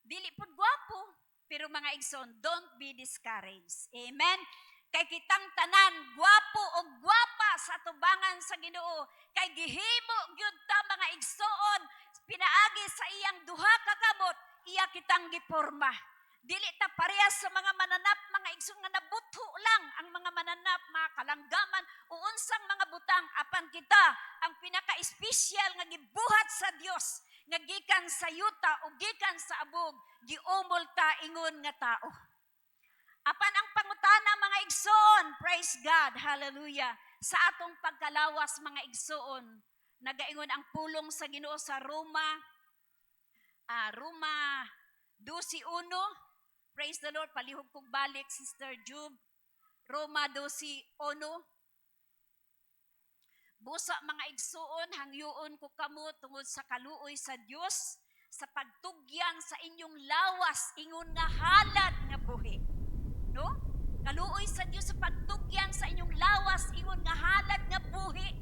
dili pud gwapo. Pero mga igsoon, don't be discouraged. Amen. Kay kitang tanan gwapo o gwapa sa tubangan sa Ginoo. Kay gihimo gyud ta mga igsoon pinaagi sa iyang duha ka kamot iya kitang giporma. Dili ta parehas sa mga mananap mga igsoon nga nabutho lang ang mga mananap mga kalanggaman o unsang mga butang apan kita ang pinaka-espesyal nga gibuhat sa Dios nga gikan sa yuta o gikan sa abog giumol ta ingon nga tao. Apan ang pangutana mga igsoon, praise God, hallelujah, sa atong pagkalawas mga igsoon, nagaingon ang pulong sa Ginoo sa Roma 12:1, praise the Lord, palihog kong balik, Sister Jub, Roma 12:1, busa mga igsoon, hangyoon ko kamo tungod sa kaluoy sa Dios, sa pagtugyan sa inyong lawas, ingon nga halad nga buhi. No? Kaluoy sa Dios sa pagtugyan sa inyong lawas, ingon nga halad nga buhi.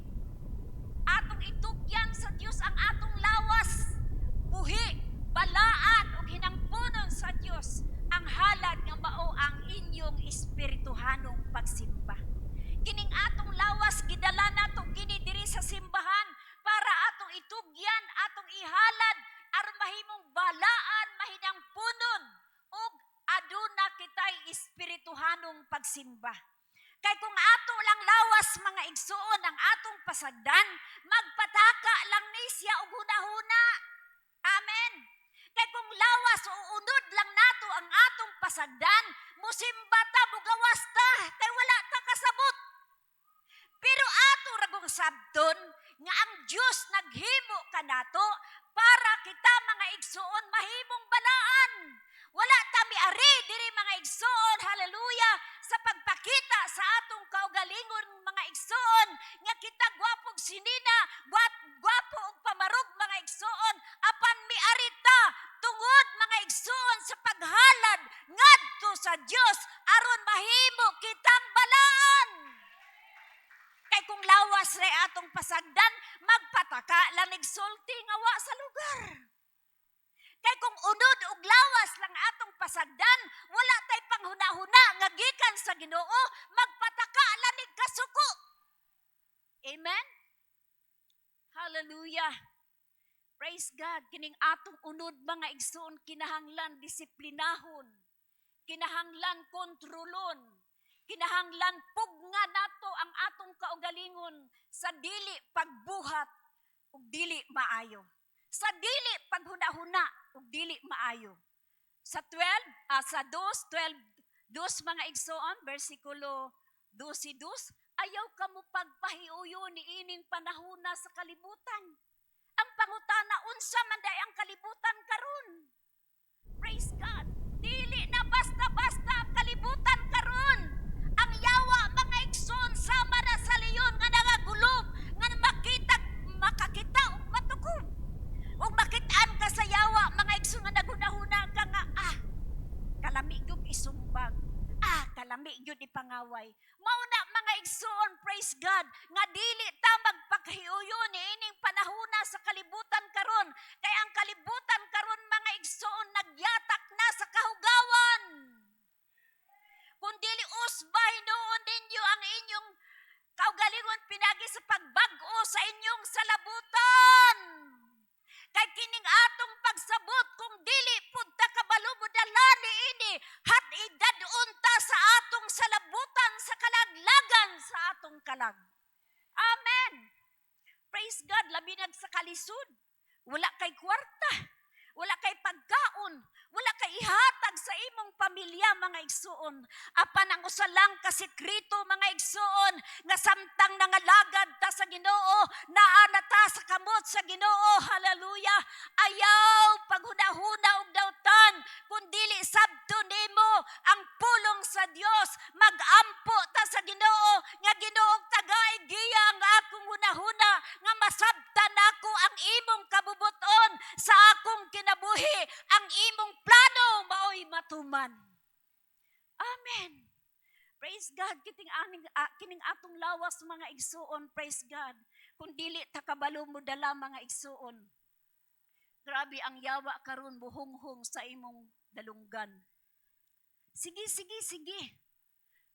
Atong itugyan sa Dios ang atong lawas, buhi, balaan ug hinangpunon sa Dios ang halad nga mao ang inyong espirituhanong pagsimba. Kining atong lawas gidala nato kini diri sa simbahan para atong itugyan, atong ihalad aron mahimong balaan, mahinangpunon ug aduna kitay espirituhanong pagsimba. Kay kung ato lang lawas mga igsoon ang atong pasagdan, magpataka lang ni siya og hunahuna. Amen. Kay kung lawas o unod lang nato ang atong pasagdan, musimba ta, bugawas ta, kay wala ta kasabot. Pero ato ragong sabton nga ang Dios naghimo kanato para kita mga igsoon mahimong balaan. Wala ta miari diri mga igsoon, hallelujah, sa pagpakita sa atong kaugalingon mga igsoon nga kita gwapog sinina, gwapo og pamarog mga igsoon, apan miari ta tungod mga igsoon sa paghalad ngadto sa Dios aron mahimo kitang balaan. Kay kung lawas ray atong pasagdan, magpataka lang nagsulti nga wa sa lugar. Kay kung unod ug lawas lang atong pasagdan, wala tay panghuna-huna nga gikan sa Ginoo, magpataka lang kasuko. Amen. Hallelujah. Praise God. Kining atong unod mga igsoon kinahanglan disiplinahon. Kinahanglan kontrolon. Kinahanglan pugna nato ang atong kaugalingon sa dili pagbuhat ug dili maayo. Sa dili paghuna-huna ug dili maayo. Sa 12 mga igsoon, versikulo 12:2, ayaw kamo pagpahiuyo ni ining panahona sa kalibutan. Ang pangutana, unsa man day ang kalibutan karon? Praise God. Dili na basta-basta ang kalibutan karon. Ang yawa mga igsoon sama na sa leyon nga nagagulob nga makakita og matukob. Ug makitaan ka sa yawa mga igsoon nga naghunahuna ka nga kalami gyud isumbag. Kalami gyud ipangaway. Mao na mga igsoon, praise God, nga dili ta magpakahiuyon ining panahona sa kalibutan karon. Kay ang kalibutan karon mga igsoon nagyatak na sa kahugawan. Kung dili usba hinuon ninyo ang inyong kaugalingon pinagi sa pagbag-o sa inyong salabutan. Kay kining atong pagsabot kung dili pud ta kabalo mo dalani ini hat idadon ta sa atong salabutan sa kalaglagan sa atong kalag. Amen. Praise God, labinag sa kalisod. Wala kay kwarta, wala kay pagkaon, wala kay ihatag sa imong pamilya mga igsuon. Apan ang usa lang ka sekreto mga igsuon nga samtang nangalagad ta sa Ginoo, naa na ta sa kamot sa Ginoo. Hallelujah. Ayaw paghunahuna og dawtan kun dili sabto nimo ang pulong sa Dios. Magampo ta sa Ginoo nga Ginoong tagaigiya ang akong hunahuna nga masabtan ako ang imong kabubuton sa akong kinabuhi. Ang imong plano mao'y matuman. Amen. Praise God. Kining atong lawas mga igsuon. Praise God. Kung dili ta kabalo mo dala mga igsuon. Grabe ang yawa karon buhunghong sa imong dalunggan. Sige.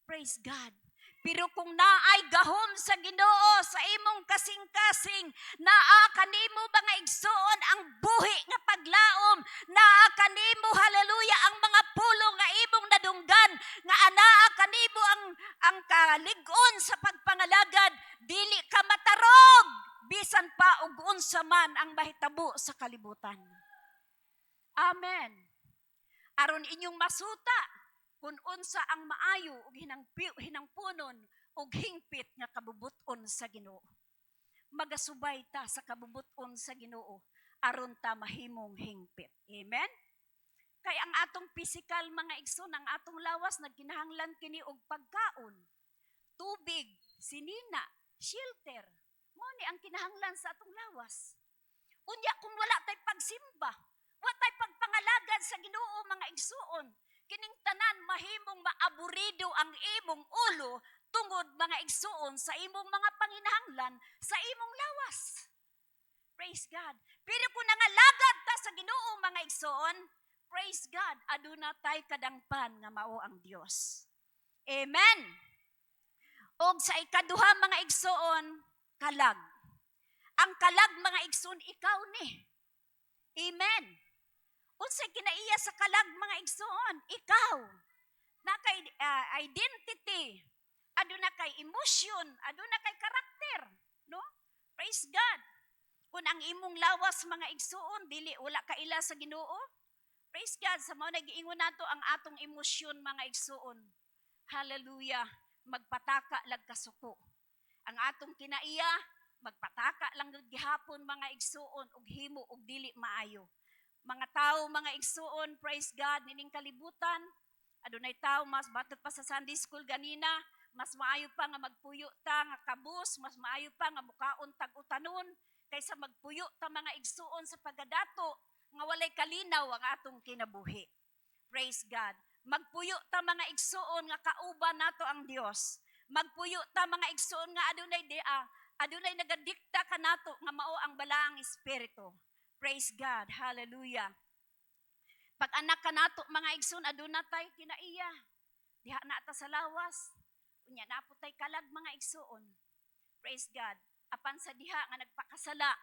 Praise God. Pero kung naay gahom sa Ginoo sa imong kasing-kasing, naa kanimo mga igsuon ang buhi nga paglaom, naa kanimo hallelujah ang mga pulong nga imong nadunggan, nga anaa kanimo ang kalig-on sa pagpangalagad, dili ka matarog bisan pa og unsa man ang mahitabo sa kalibutan. Amen. Aron inyong masuta kung unsa ang maayo ug hinangpunon ug hingpit nga kabubuton sa Ginoo. Magasubay ta sa kabubuton sa Ginoo aron ta mahimong hingpit. Amen. Kay ang atong physical mga igsoon, ang atong lawas nagkinahanglan kini og pagkaon, tubig, sinina, shelter. Mao ni ang kinahanglan sa atong lawas. Unya kung wala tay pagsimba, wala tay pagpangalagad sa Ginoo mga igsoon, kining tanan mahimong maaburido ang imong ulo tungod mga igsuon sa imong mga panginahanglan sa imong lawas. Praise God. Pero kung nangalagad ta sa Ginoo mga igsuon, praise God, aduna tay kadangpan nga mao ang Dios. Amen. Og sa ikaduha mga igsuon, kalag. Ang kalag mga igsuon ikaw ni. Amen. Unsay kinaiya sa kalag mga igsuon? Ikaw. Na kay identity, aduna kay emotion, aduna kay karakter, no? Praise God. Kung ang imong lawas mga igsuon dili wala ka ila sa Ginoo, praise God, sa mao nagiingon nato ang atong emosyon mga igsuon. Hallelujah. Magpataka lag kasuko. Ang atong kinaiya magpataka lang gud gihapon mga igsuon og himo og dili maayo. Mga tao, mga igsuon, praise God, nining kalibutan, adunay tao, mas batot pa sa Sunday school ganina, mas maayo pa nga magpuyo ta nga kabus, mas maayo pa nga mukaon tag-utanon, kaysa magpuyo ta mga igsuon sa pagadato, nga walay kalinaw ang atong kinabuhi. Praise God. Magpuyo ta mga igsuon nga kauban nato ang Dios. Magpuyo ta mga igsuon nga adunay nagadikta kanato nga mao ang balaang espiritu. Praise God. Hallelujah. Pag anak ka nato, mga igsoon, aduna tayo kinaiya. Diha na ta sa lawas. Unya na po tayo kalag mga igsoon. Praise God. Apan sa diha nga nagpakasala.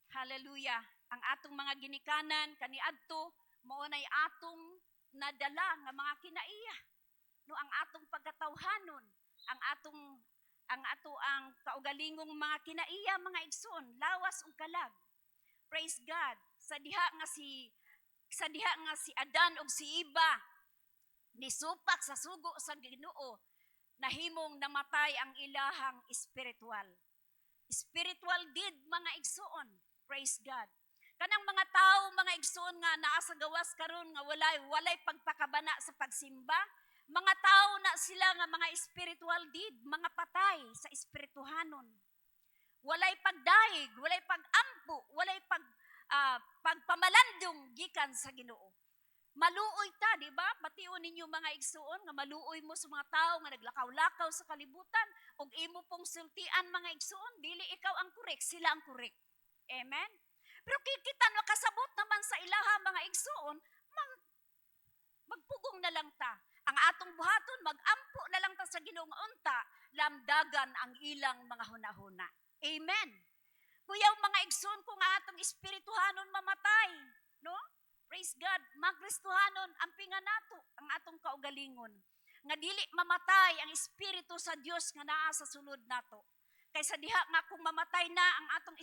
Hallelujah. Ang atong mga ginikanan, kaniadto, maunay atong nadala nga mga kinaiya. No, ang atong pagkatawhanon, ang kaugalingong mga kinaiya, mga igsoon, lawas ug kalag. Praise God. Sa diha nga si Adan ug si Eva nisupak sa sugo sa Ginoo, nahimong namatay ang ilahang espiritual. Spiritual deed mga igsuon. Praise God. Kanang mga tao, mga igsoon nga naa sa gawas karon nga walay pagpakabana sa pagsimba, mga tao na sila nga mga spiritual deed, mga patay sa espirituhanon. Walay pagdaig, walay pagampo, walay pagpamalandong gikan sa Ginoo. Maluoy ta, di ba? Bation ninyo mga igsoon nga maluoy mo sa mga tao nga naglakaw-lakaw sa kalibutan ug imo pong sultian mga igsoon, dili ikaw ang correct, sila ang correct. Amen. Pero kita no kasabot naman sa ilaha mga igsoon, magpugong na lang ta. Ang atong buhaton magampo na lang ta sa Ginoo nga unta, lamdagan ang ilang mga hunahuna. Amen. Kuyaw mga igsoon kung atong espirituhanon mamatay, no? Praise God, magkristohanon ang pinga nato, ang atong kaugalingon. Nga dili mamatay ang espiritu sa Dios nga naa sa sulod nato. Kaysa diha nga kung mamatay na ang atong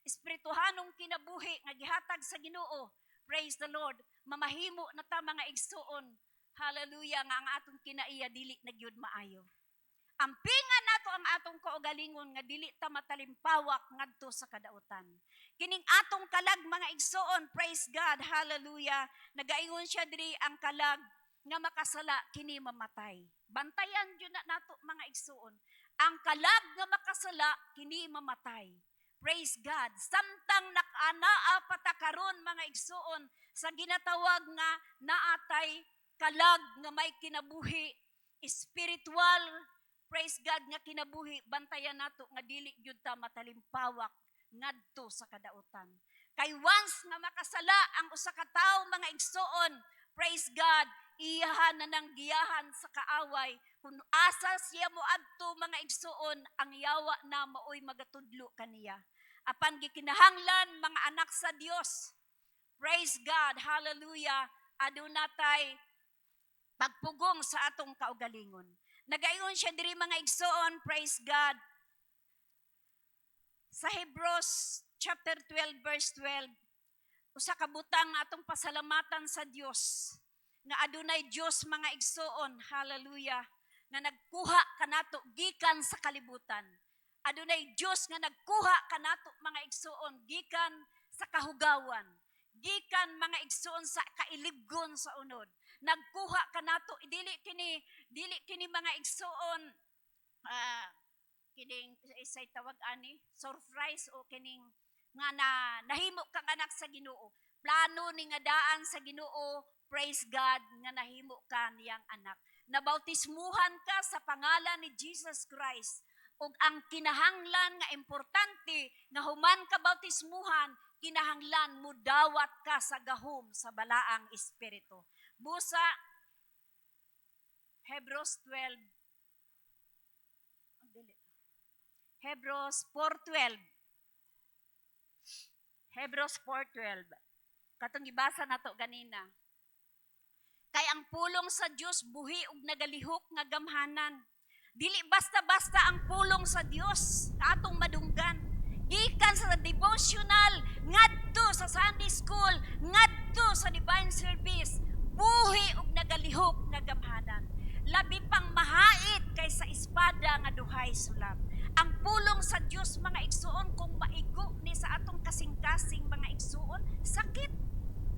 espirituhanong kinabuhi nga gihatag sa Ginoo. Praise the Lord. Mamahimo na ta mga igsoon. Hallelujah nga ang atong kinaiya dili na gyud maayo. Ampingan nato ang atong kaugalingon nga dili ta matalimpawak ngadto sa kadautan. Kining atong kalag mga igsoon, praise God, hallelujah. Nagaingon siya diri ang kalag nga makasala kini mamatay. Bantayan gyud na nato mga igsoon. Ang kalag nga makasala kini mamatay. Praise God. Samtang nakanaa patakaron mga igsoon sa ginatawag nga naatay kalag nga may kinabuhi, spiritual, praise God nga kinabuhi, bantayan nato nga dili gyud ta matalimpawak ngadto sa kadautan. Kay once nga makasala ang usa ka tawo mga igsoon, praise God, iyahan na nang giyahan sa kaaway. Kung asa siya mo adto mga igsoon, ang yawa na maoy magatudlo kaniya. Apan gikinahanglan mga anak sa Dios. Praise God, hallelujah. Adunatay pagpugong sa atong kaugalingon. Nagaingon siya diri mga igsoon, praise God. Sa Hebrews chapter 12 verse 12, usa ka butang atong pasalamatan sa Dios nga adunay Dios mga igsoon, hallelujah, nga nagkuha kanato gikan sa kalibutan. Adunay Dios nga nagkuha kanato mga igsoon gikan sa kahugawan, gikan mga igsoon sa kailigon sa unod. Nagkuha kanato dili kini mga igsoon kining isay tawag ani surprise o kining nga nahimo kang anak sa Ginoo. Plano ni nga daan sa Ginoo, praise God, nga nahimo ka niyang anak. Nabautismuhan ka sa pangalan ni Jesus Christ. Ug ang kinahanglan nga importante nga human ka bautismuhan, kinahanglan mo dawat ka sa gahom sa balaang espiritu. Busa Hebrews 4:12. Hebrews 4:12. Katong gibasa nato ganina. Kay ang pulong sa Dios buhi ug nagalihok nga gamhanan. Dili basta-basta ang pulong sa Dios na atong madunggan. Gikan sa devotional, ngadto sa Sunday school, ngadto sa divine service, buhi ug nagalihok nga gamhanan. Labi pang mahait kaysa espada nga duhay sulab. Ang pulong sa Dios mga igsuon kung maigo ni sa atong kasing-kasing mga igsuon, sakit.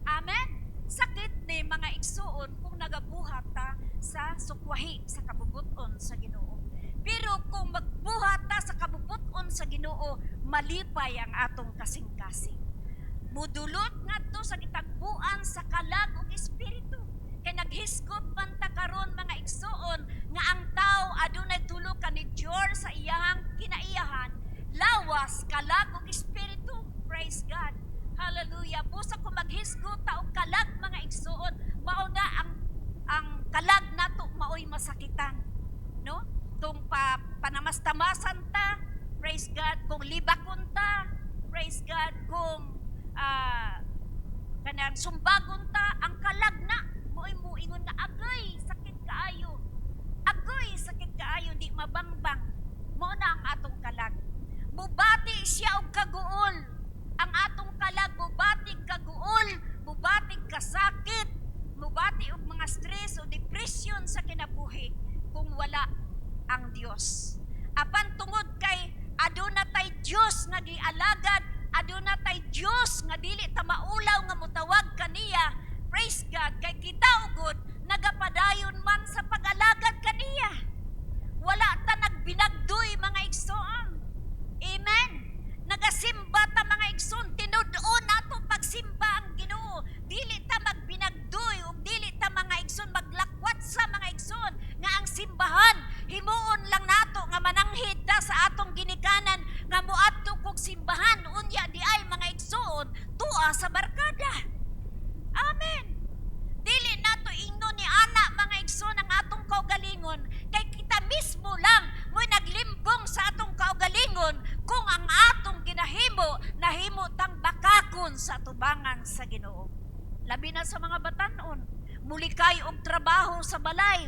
Amen. Sakit ni mga igsuon kung nagabuhat ta sa sukwahi sa kabubuton sa Ginoo. Pero kung magbuhat ta sa kabubuton sa Ginoo, malipay ang atong kasing-kasing. Mudulot ngadto sa gitagpuan sa kalag ug espiritu. Kay naghisgot man ta karon mga igsuon nga ang tao adunay tulo ka ni Dios sa iyang kinaiyahan, lawas kalag ug espiritu. Praise God. Hallelujah. Busa ko maghisgot ta og kalag mga igsuon, mao na ang kalag nato maoy masakitan. No? Kung panamastamasan ta, praise God, kung libakon ta, praise God, kung kanang sumbagon ta, ang kalag na mo'y muingon nga agay sakit kaayo. Agay sakit kaayo, di mabangbang. Mo na ang atong kalag. Mubati siya og kaguol. Ang atong kalag mubati kaguol, mubati kasakit, mubati og mga stress o depression sa kinabuhi kung wala ang Dios. Apan tungod kay aduna tay Dios nga gialagad, aduna tay adlaw nga mutawag kaniya, praise God, kay kita ugod nagapadayon man sa pag-alagad kaniya. Wala ta nagbinagdoy mga igsoon. Amen. Nagasimba ta mga igsoon, tinud-on nato pagsimba ang Ginoo. Dili ta magbinagdoy ug dili ta mga igsoon maglakwat sa mga igsoon nga ang simbahan himuon lang nato nga mananghid ta sa atong ginikanan nga moadto kog simbahan unya di ay mga igsoon tua sa barkada. Amen. Dili nato ingnon ni ana mga igsoon ang atong kaugalingon kay kita mismo lang mo'y naglimbong sa atong kaugalingon kung ang atong ginahimo nahimo tang bakakon sa tubangan sa Ginoo. Labi na sa mga batanon, muli kay og trabaho sa balay.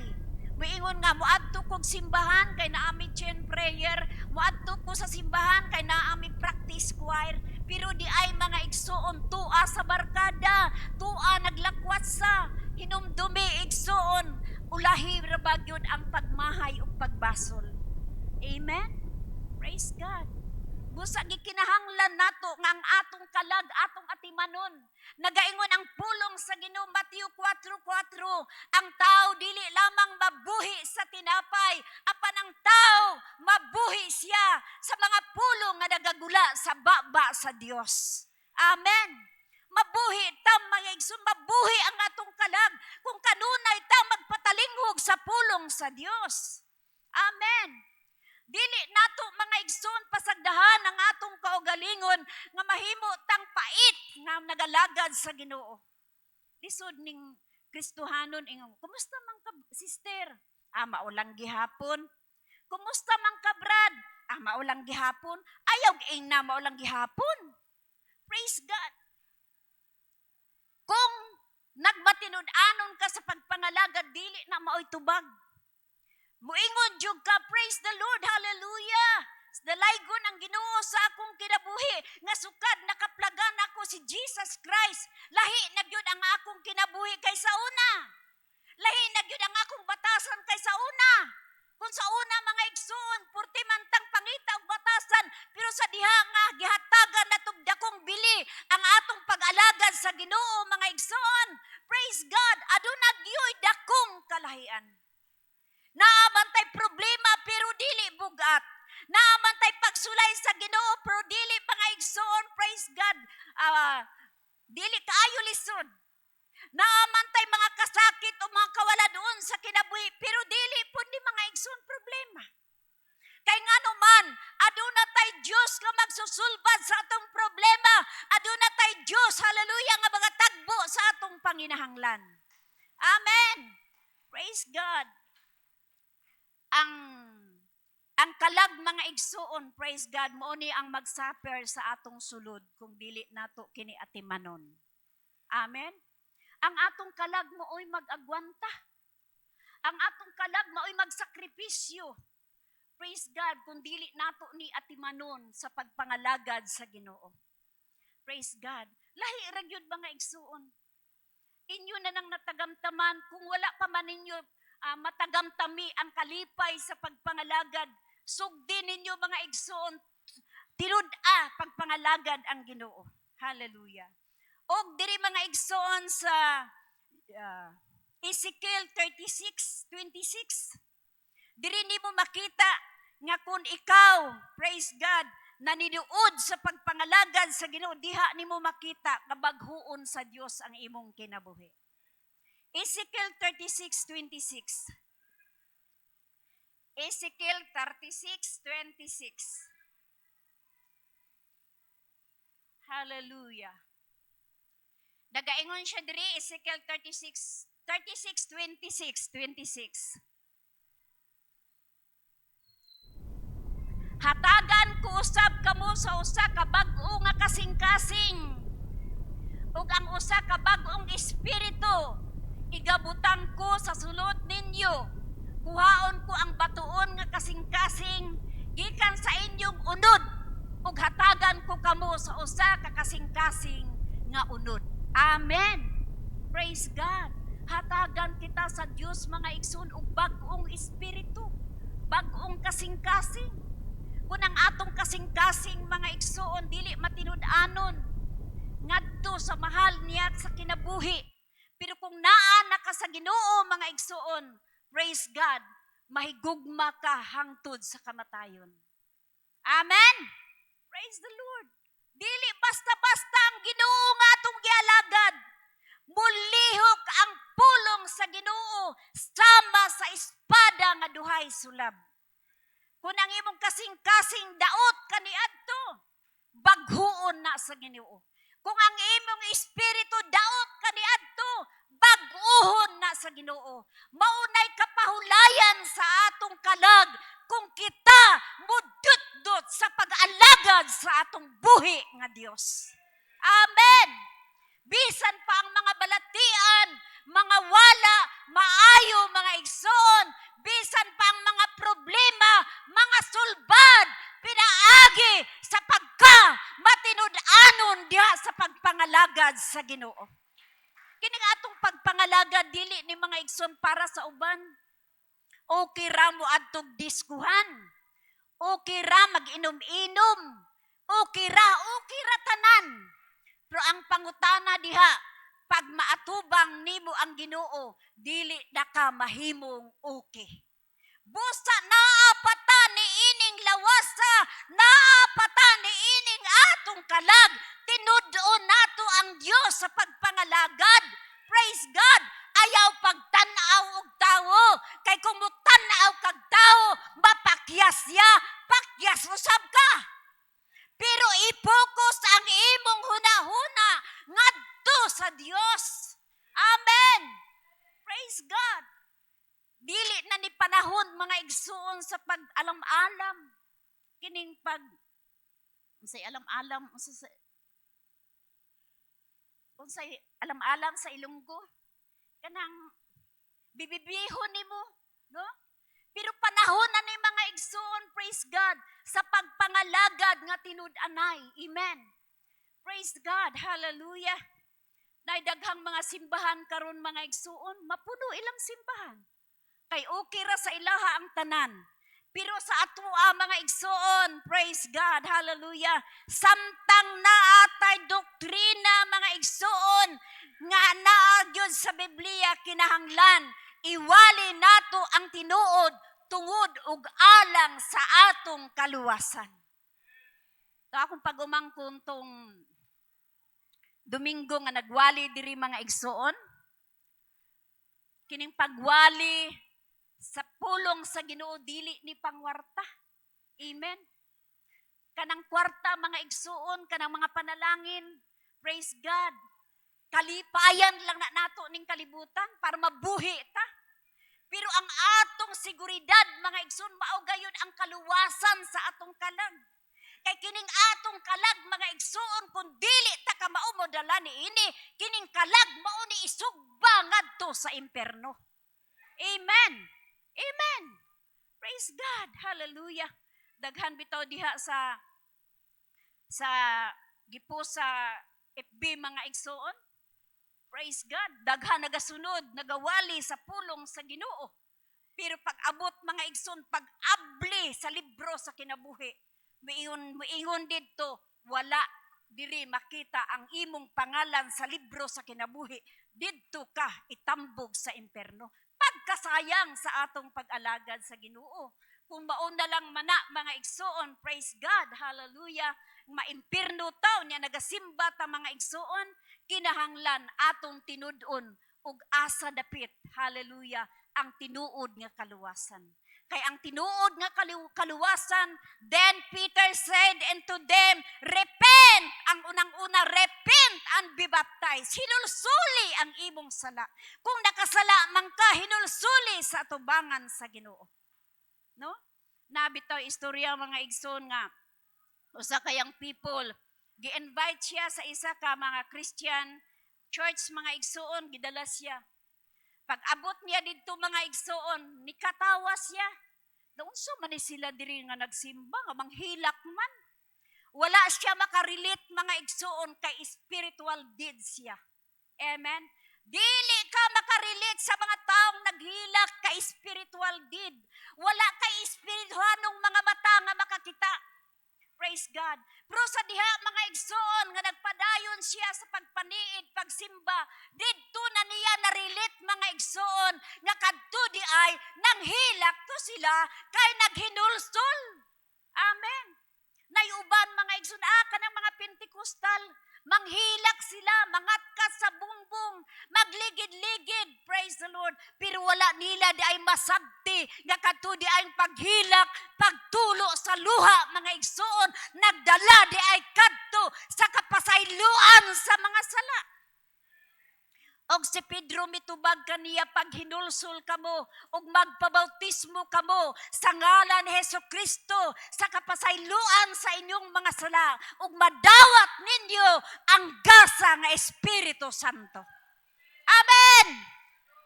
Moingon nga moadto kog simbahan kay naami chain prayer, moadto ko sa simbahan kay naami practice choir, pero di ay mga igsoon tua sa barkada, tua naglakwat sa hinumdumi igsoon, ulahi ra bagyod ang pagmahay ug pagbasol. Amen. Praise God. Busa gikinahanglan nato nga ang atong kalag, atong atimanon. Nagaingon ang pulong sa Ginoo Mateo 4:4, ang tao dili lamang mabuhi sa tinapay, apan ang tao mabuhi siya sa mga pulong nga nagagula sa baba sa Dios. Amen. Mabuhi ta mga igsoon, mabuhi ang atong kalag kung kanunay ta magpatalinghog sa pulong sa Dios. Amen. Dili nato mga igsoon pasagdahan ang atong kaugalingon nga mahimo tang pait nga nagalagad sa Ginoo. Lisod ning Kristohanon ingon, kumusta man ka sister? Maulang gihapon. Kumusta man ka brad? Maulang gihapon. Ayaw ing na maulang gihapon. Praise God. Kung nagbatinud-anon ka sa pagpangalagad, dili na maoy tubag. Muingon jud ka, praise the Lord, hallelujah. Dalaygon ang Ginoo sa akong kinabuhi, nga sukad nakaplagan ako si Jesus Christ. Lahi na gyud ang akong kinabuhi kaysa una. Lahi na gyud ang akong batasan kaysa una. Kung sa una mga igsoon, purti man tang pangita og batasan, pero sa diha nga gihatagan na tug dakong bili ang atong pag-alagad sa Ginoo mga igsoon. Praise God, aduna gyoy dakong kalahian. Naamantay problema pero dili bugat. Naamantay pagsulay sa Ginoo pero dili mga igsoon, praise God. Dili kaayo lisod. Naamantay mga kasakit o mga kawala doon sa kinabuhi pero dili pud ni mga igsoon problema. Kay ngano man, aduna tay Dios nga magsusulbad sa atong problema. Aduna tay Dios, hallelujah, nga mga tagbo sa atong panginahanglan. Amen. Praise God. Ang kalag mga igsoon, praise God, mao ni ang magsuffer sa atong sulod kung dili nato kini atimanon. Amen. Ang atong kalag mooy mag-agwanta. Ang atong kalag mooy magsakripisyo. Praise God, kung dili nato ni atimanon sa pagpangalagad sa Ginoo. Praise God. Lahi ra gyud mga igsoon. Inyo na nang natagamtaman kung wala pa man ninyo matagamtami ang kalipay sa pagpangalagad. Sugdi ninyo mga igsoon, tinud-a pagpangalagad ang Ginoo. Hallelujah. Og diri mga igsoon sa Ezekiel 36:26, diri nimo makita nga kung ikaw, praise God, naninuod sa pagpangalagad sa Ginoo, diha nimo makita nga baghuon sa Dios ang imong kinabuhi. Ezekiel 36:26. Ezekiel 36:26. Hallelujah. Nagaingon siya diri, Ezekiel 36:26. Hatagan ko usab kamo sa usa ka bag-o nga kasing-kasing. Ug ang usa ka bag-ong espiritu igabutan ko sa sulod ninyo. Kuhaon ko ang batuon nga kasing-kasing gikan sa inyong unod ug hatagan ko kamo sa usa ka kasing-kasing nga unod. Amen. Praise God. Hatagan kita sa Dios mga igsoon og bag-ong espiritu, bag-ong kasing-kasing. Kung ang atong kasing-kasing mga igsoon dili matinud-anon, ngadto sa mahal niya sa kinabuhi. Pero kung naa na ka sa Ginoo mga igsoon, praise God, mahigugma ka hangtod sa kamatayon. Amen. Praise the Lord. Dili basta-basta ang Ginoo nga atong gialagad. Mulihok ang pulong sa Ginoo sama sa espada nga duhay sulab. Kung ang imong kasing-kasing daot kaniadto, baghuon na sa Ginoo. Kung ang imong espiritu daot kaniadto, bag-uhon na sa Ginoo. Maunay kapahulayan sa atong kalag kung kita mudut-dut sa pag-alagad sa atong buhi nga Dios. Amen. Bisan pa ang mga balatian, mga wala, maayo, mga igsoon, bisan pa ang mga problema, mga sulbad, pinaagi sa pagka matinud-anon diha sa pagpangalagad sa Ginoo. Kining atong pagpangalagad dili ni mga igsoon para sa uban. Okay ra mo adtog diskuhan. Okay ra mag-inom-inom. Okay ra tanan. Pero ang pangutana diha, pag maatubang nimo ang Ginoo, dili na ka mahimong okay. Busa naapata ni ining lawasa, naapata ni ining atong kalag, tinud-on nato ang Dios sa pagpangalagad. Praise God! Ayaw pagtanaw og tawo, kay kung mutanaw kag tawo, mapakyas ya, pakyas usab ka. Pero i-focus ang imong huna-huna ngadto sa Dios. Amen. Praise God. Dili na ni panahon mga igsuon sa pag-alam-alam. Kining unsay alam-alam, unsay alam-alam sa Ilonggo. Kanang bibibihon nimo, no? Pero panahon na ni mga igsoon, praise God, sa pagpangalagad nga tinud-anay. Amen. Praise God. Hallelujah. Naidaghang mga simbahan karon mga igsoon, mapuno ilang simbahan. Kay okay ra sa ilaha ang tanan. Pero sa atoa mga igsoon, praise God, hallelujah, samtang naatay doktrina mga igsoon, nga naagyod sa Biblia kinahanglan, iwali nato ang tinuod tungod ug alang sa atong kaluwasan. Ito akong pag-umangkon tong Domingo nga nagwali diri mga igsoon. Kining pagwali sa pulong sa Ginoo dili ni pangwarta. Amen. Kanang kwarta mga igsuon, kanang mga panalangin, praise God. Kalipayan lang na nato ning kalibutan para mabuhi ta. Pero ang atong seguridad mga igsuon mao gayon ang kaluwasan sa atong kalag. Kay kining atong kalag mga igsuon kung dili ta ka mao mo dala ni ini, kining kalag mao ni isugba ngadto sa impierno. Amen. Amen. Praise God. Hallelujah. Daghan bitaw diha sa gipo sa FB mga igsoon. Praise God. Daghan nagasunod, nagawali sa pulong sa Ginoo. Pero pag abot mga igsoon, pag abli sa libro sa kinabuhi, muingon didto, wala diri makita ang imong pangalan sa libro sa kinabuhi. Didto ka itambog sa impierno. Pagkasayang sa atong pag-alagad sa Ginoo. Kung mauna lang mana mga igsoon, praise God, hallelujah, maimpirno taw niya nagasimba ta mga igsoon, kinahanglan atong tinud-on ug asa dapit, hallelujah, ang tinuod nga kaluwasan. Kay ang tinuod nga kaluwasan, then Peter said unto them, repent, ang unang-una, repent and be baptized. Hinulsuli ang imong sala. Kung nakasala man ka, hinulsuli sa atubangan sa Ginoo. No? Nabitaw istorya mga igsoon nga, usa kayang people, gi-invite siya sa isa ka mga Christian church mga igsoon, gidala siya. Pag abot niya dito mga igsoon, nikatawa siya. Naunsa man ni sila diri nga nagsimba, nga manghilak man. Wala siya makarelate mga igsoon kay spiritual deeds siya. Amen. Dili ka makarelate sa mga taong naghilak kay spiritual deed. Wala kay espirituhanong mga mata nga makakita. Praise God. God. Pero sa diha mga igsoon nga nagpadayon siya sa pagpaniid, pagsimba, didto na niya narilit mga igsoon nga kadto di ay nanghilak to sila kay naghinulsol. Amen. Nayuban mga igsoon, kanang mga Pentekostal, manghilak sila, mangatkat sa bungbong, magligid-ligid, praise the Lord. Pero wala nila di ay masabti, nga kadto di ay paghilak, pagtulo sa luha, mga igsoon, nagdala di ay kadto sa kapasayloan sa mga sala. Og si Pedro mitubag kaniya pag hinulsol kamo og magpabautismo kamo sa ngalan ni Hesukristo sa kapasayloan sa inyong mga sala ug madawat ninyo ang gasa nga Espiritu Santo. Amen.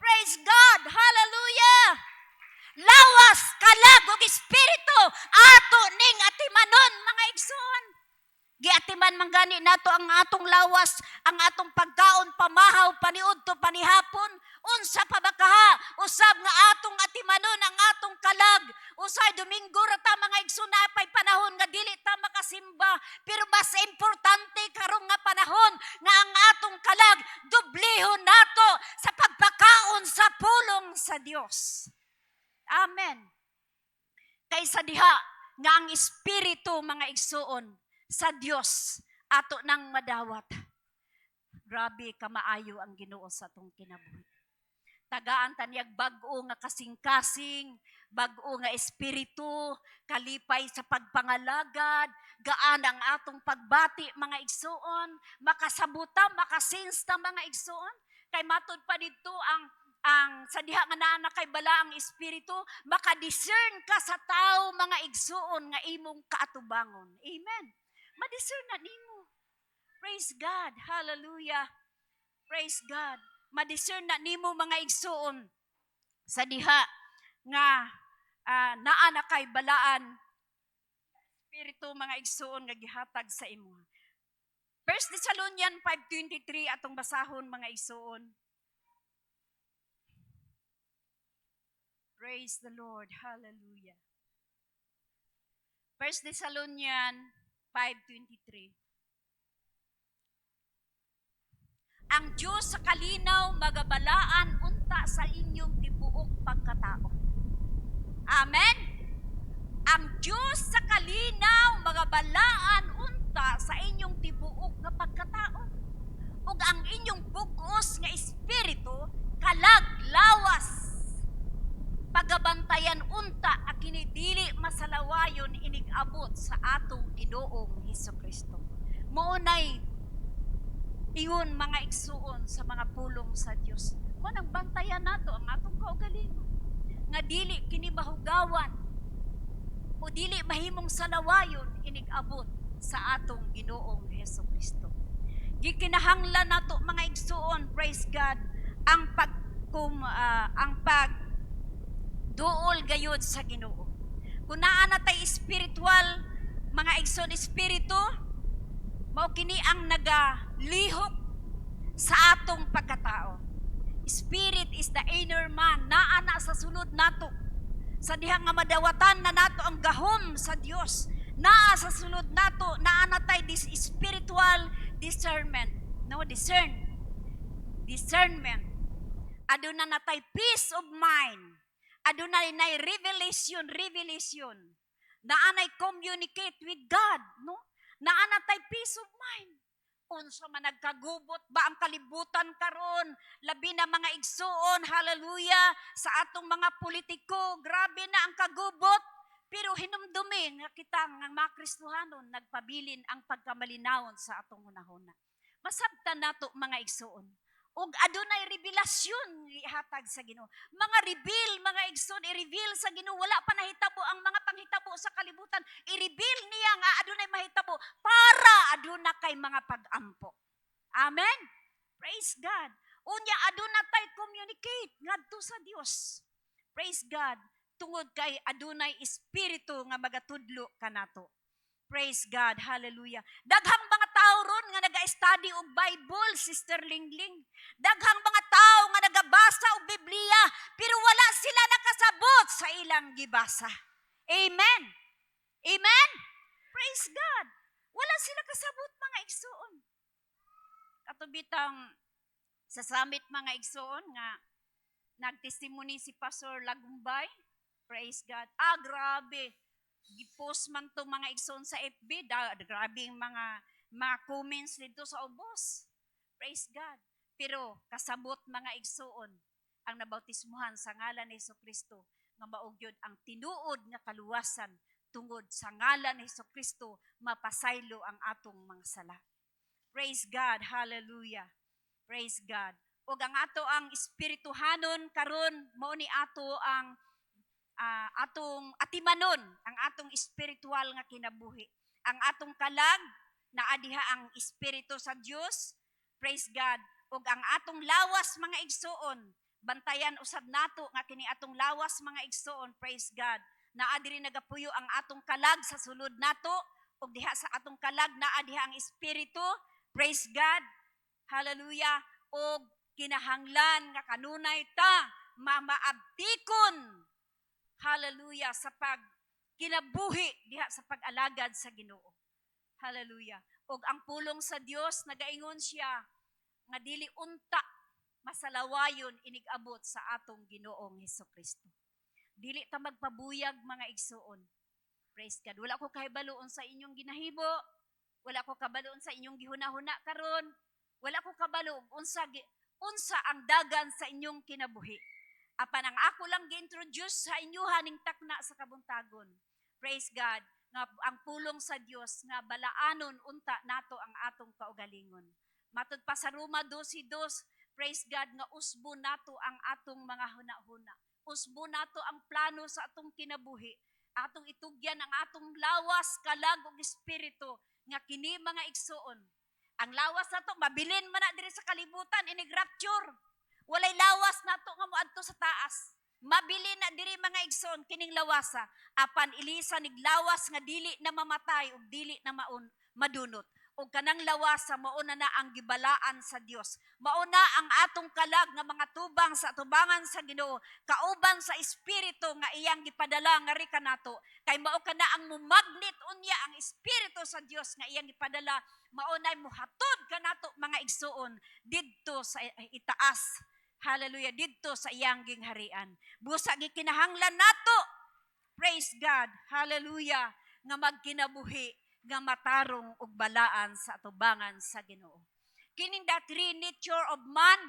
Praise God. Hallelujah. Lawas kalag og espiritu ato ning atimanon mga igsoon. Giatiman man gani nato ang atong lawas, ang atong pagkaon pamahaw paniudto panihapon, unsa pa ba kaha usab nga atong atimanon ang atong kalag. Usay Domingo ra ta mga igsoon pay panahon nga dili ta makasimba, pero mas importante karong nga panahon nga ang atong kalag dublihon nato sa pagpakaon sa pulong sa Dios. Amen. Kaysa diha nga ang espiritu mga igsoon sa Dios ato nang madawat. Grabe ka maayo ang Ginoo sa atong kinabuhi. Tagaan taniyag bag-o nga kasing-kasing, bag-o nga espiritu, kalipay sa pagpangalagad, gaan ang atong pagbati mga igsoon, makasabuta, makasinsta mga igsoon. Kay matud pa dito ang sa diha nga naa kay bala ang espiritu, maka-discern ka sa tao mga igsoon nga imong kaatubangon. Amen. Ma-discern na nimo. Praise God. Hallelujah. Praise God. Ma-discern na nimo mga igsoon sa diha nga naa na kay balaan espiritu mga igsoon nga gihatag sa imo. 1 Thessalonians 5:23 atong basahon mga igsoon. Praise the Lord. Hallelujah. 1 Thessalonians 5:23. Ang Diyos sa kalinaw magabalaan unta sa inyong tibuok pagkatao. Amen. Ang Diyos sa kalinaw magabalaan unta sa inyong tibuok nga pagkatao. Ug ang inyong bug-os nga espiritu kalag lawas pagabantayan unta a kinidili masalawayon inig-abot sa atong Ginoong Hesukristo. Maunay ingon mga igsuon sa mga pulong sa Dios. Mo nang bantayan nato ang atong kaugalingon nga dili kini mahugawan o dili mahimong salawayon inig-abot sa atong Ginoong Hesukristo. Gikinahanglan nato mga igsuon, praise God, ang duol gayud sa Ginoo. Kung naa na tay spiritual, mga igsoon espiritu, mao kini ang nagalihok sa atong pagkatao. Spirit is the inner man, naa na sa sulod nato. Sa diha nga madawatan na nato ang gahom sa Dios, naa sa sulod nato, naa na tay this spiritual discernment. No, discernment. Aduna na tay peace of mind. Adunay nay revelation. Naanay communicate with God, no? Naanay tay peace of mind. Unsa man nagkagubot ba ang kalibutan karon? Labi na mga igsuon, hallelujah, sa atong mga politiko, grabe na ang kagubot. Pero hinumdumi nga kita nga mga Kristohanon nagpabilin ang pagkamalinawon sa atong hunahuna. Masabtan nato mga igsuon. Ug adunay revelasyon ihatag sa Ginoo. Mga reveal, mga igsoon, i-reveal sa Ginoo. Wala pa nahitabo ang mga panghitabo sa kalibutan. I-reveal niya nga adunay mahitabo para aduna kay mga pag-ampo. Amen. Praise God. Unya aduna tay communicate ngadto sa Dios. Praise God. Tungod kay adunay espiritu nga magatudlo kanato. Praise God. Hallelujah. Daghang mga tao ron nga naga-study og Bible, Sister Lingling. Daghang mga tao nga nagabasa og Biblia, pero wala sila nakasabot sa ilang gibasa. Amen. Amen. Praise God. sila kasabot mga igsoon. Katubitang sa summit mga igsoon nga nagtestimony si Pastor Lagumbay. Praise God. Grabe. Gipost man to mga igsoon sa FB. Grabe yung mga comments dito sa ubos. Praise God. Pero kasabot mga igsoon ang nabautismuhan sa ngalan ni Jesucristo nga maugyod ang tinuod nga kaluwasan tungod sa ngalan ni Jesucristo mapasaylo ang atong mga sala. Praise God. Hallelujah. Praise God. Ug ang ato ang espirituhanon karon mao ni ato ang atong atimanon, ang atong spiritual nga kinabuhi. Ang atong kalag naa diha ang espiritu sa Dios. Praise God. Ug ang atong lawas mga igsoon, bantayan usab nato nga kini atong lawas mga igsoon. Praise God. Naa diri nagapuyo ang atong kalag sa sulod nato ug diha sa atong kalag naa diha ang espiritu. Praise God. Hallelujah. Og kinahanglan nga kanunay ta mamaabtikon. Hallelujah sa pag kinabuhi diha sa pag-alagad sa Ginoo. Hallelujah. Og ang pulong sa Dios nagaingon siya nga dili unta masalawayon inigabot sa atong Ginoong Hesukristo. Dili ta magpabuyag mga igsoon. Praise God. Wala ko kahibaloon sa inyong ginahimo. Wala ko kabaloon sa inyong gihuna-huna karon. Wala ko kabalo unsa ang dagan sa inyong kinabuhi. Apan ang ako lang gi-introduce sa inyo haning takna sa kabuntagon. Praise God. Nga ang pulong sa Dios nga balaanon unta nato ang atong kaugalingon. Matud pa sa Roma 12:2, praise God nga usbo nato ang atong mga huna-huna. Usbo nato ang plano sa atong kinabuhi. Atong itugyan ang atong lawas, kalag ug espiritu nga kini mga igsoon. Ang lawas nato mabilin man na diri sa kalibutan inig rapture. Walay lawas nato nga moadto sa taas. Mabili na diri mga igsoon kining lawasa. Apan ilisa nig lawas nga dili na mamatay ug dili na madunot. Ug kanang lawasa mao na ang gibalaan sa Dios. Mao na ang atong kalag nga mga tubang sa atubangan sa Ginoo, kauban sa espiritu nga iyang gipadala nga ri kanato. Kay mao kana ang mumagnet unya ang espiritu sa Dios nga iyang gipadala, mao nay muhatod kanato mga igsoon didto sa itaas. Hallelujah, didto sa iyang gingharian. Busa gikinahanglan nato. Praise God. Hallelujah. Nga magkinabuhi nga matarong og balaan sa atubangan sa Ginoo. Kining the three nature of man.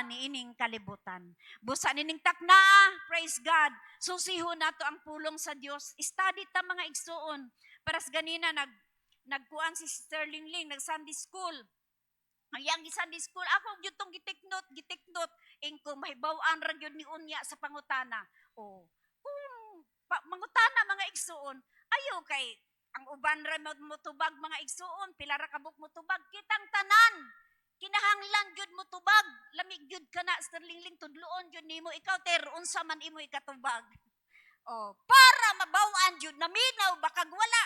Ni ining kalibutan. Busa nining takna, praise God. Susiho nato ang pulong sa Dios. Study ta mga igsoon. Paras ganina nagkuan si Sister Lingling nag Sunday school. Ang yang Sunday school ako gyud tong gitiknot ingko mahibaw-an ra gyud ni unya sa pangutana. Oh, kung mangutana mga igsoon, ayo kay ang uban ra motubag mga igsoon, pila ra kabuk motubag kitang tanan. Kinahanglan gyud mo tubag, lamig gyud kana sterlingling tudloon gyud nimo ikaw ter unsa man imo ikatubag. Oh, para mabaw-an gyud naminaw bakag wala.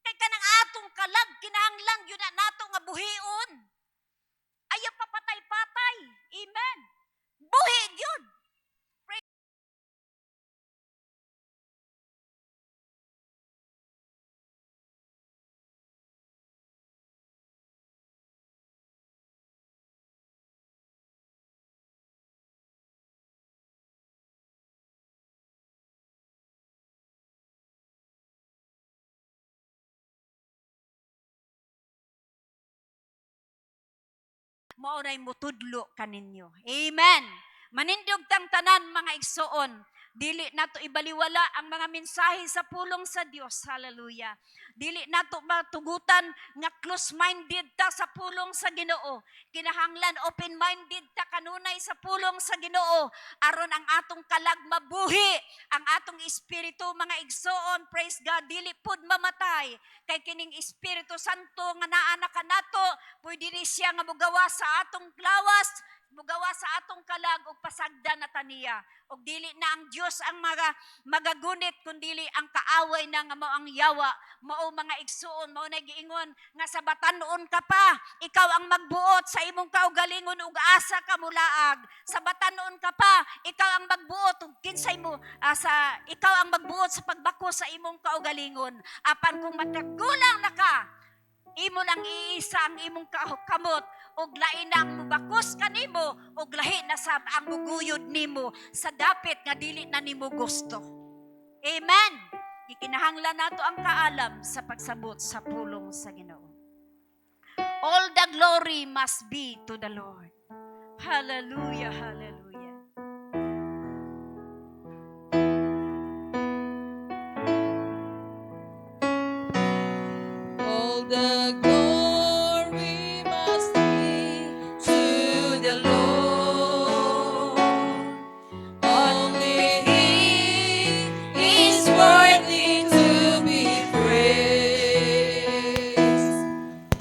Kay kanang atong kalag kinahanglan gyud na nato nga buhion. Ayaw papatay-patay. Amen. Buhi gyud. Mao nay mutudlo kaninyo. Amen. Manindog tang tanan mga igsoon. Dili nato ibaliwala ang mga mensahe sa pulong sa Dios. Hallelujah. Dili nato matugutan nga close-minded ta sa pulong sa Ginoo. Kinahanglan open-minded ta kanunay sa pulong sa Ginoo aron ang atong kalag mabuhi, ang atong espiritu mga igsoon, praise God, dili pud mamatay. Kay kining Espiritu Santo nga naa na kanato, pwede ni siya nga mogawa sa atong lawas, mugawa sa atong kalag og pasagdan na taniya. Og dili na ang Dios ang magagunit kundili ang kaaway na nga mao ang yawa, mao mga igsuon, mao na giingon nga sa batan-on ka pa, ikaw ang magbuot sa imong kaugalingon ug asa ka mulaag. Sa batan-on ka pa, ikaw ang magbuot ug kinsay mo ikaw ang magbuot sa pagbako sa imong kaugalingon. Apan kung matagulang na ka, imo lang iisa ang imong kamot og lain ang mubakos kanimo og lahi na sab ang muguyod nimo sa dapit nga dili na nimo gusto. Amen. Gikinahanglan nato ang kaalam sa pagsabot sa pulong sa Ginoo. All the glory must be to the Lord. Hallelujah, hallelujah. All the glory must be to the Lord. Only He is worthy to be praised.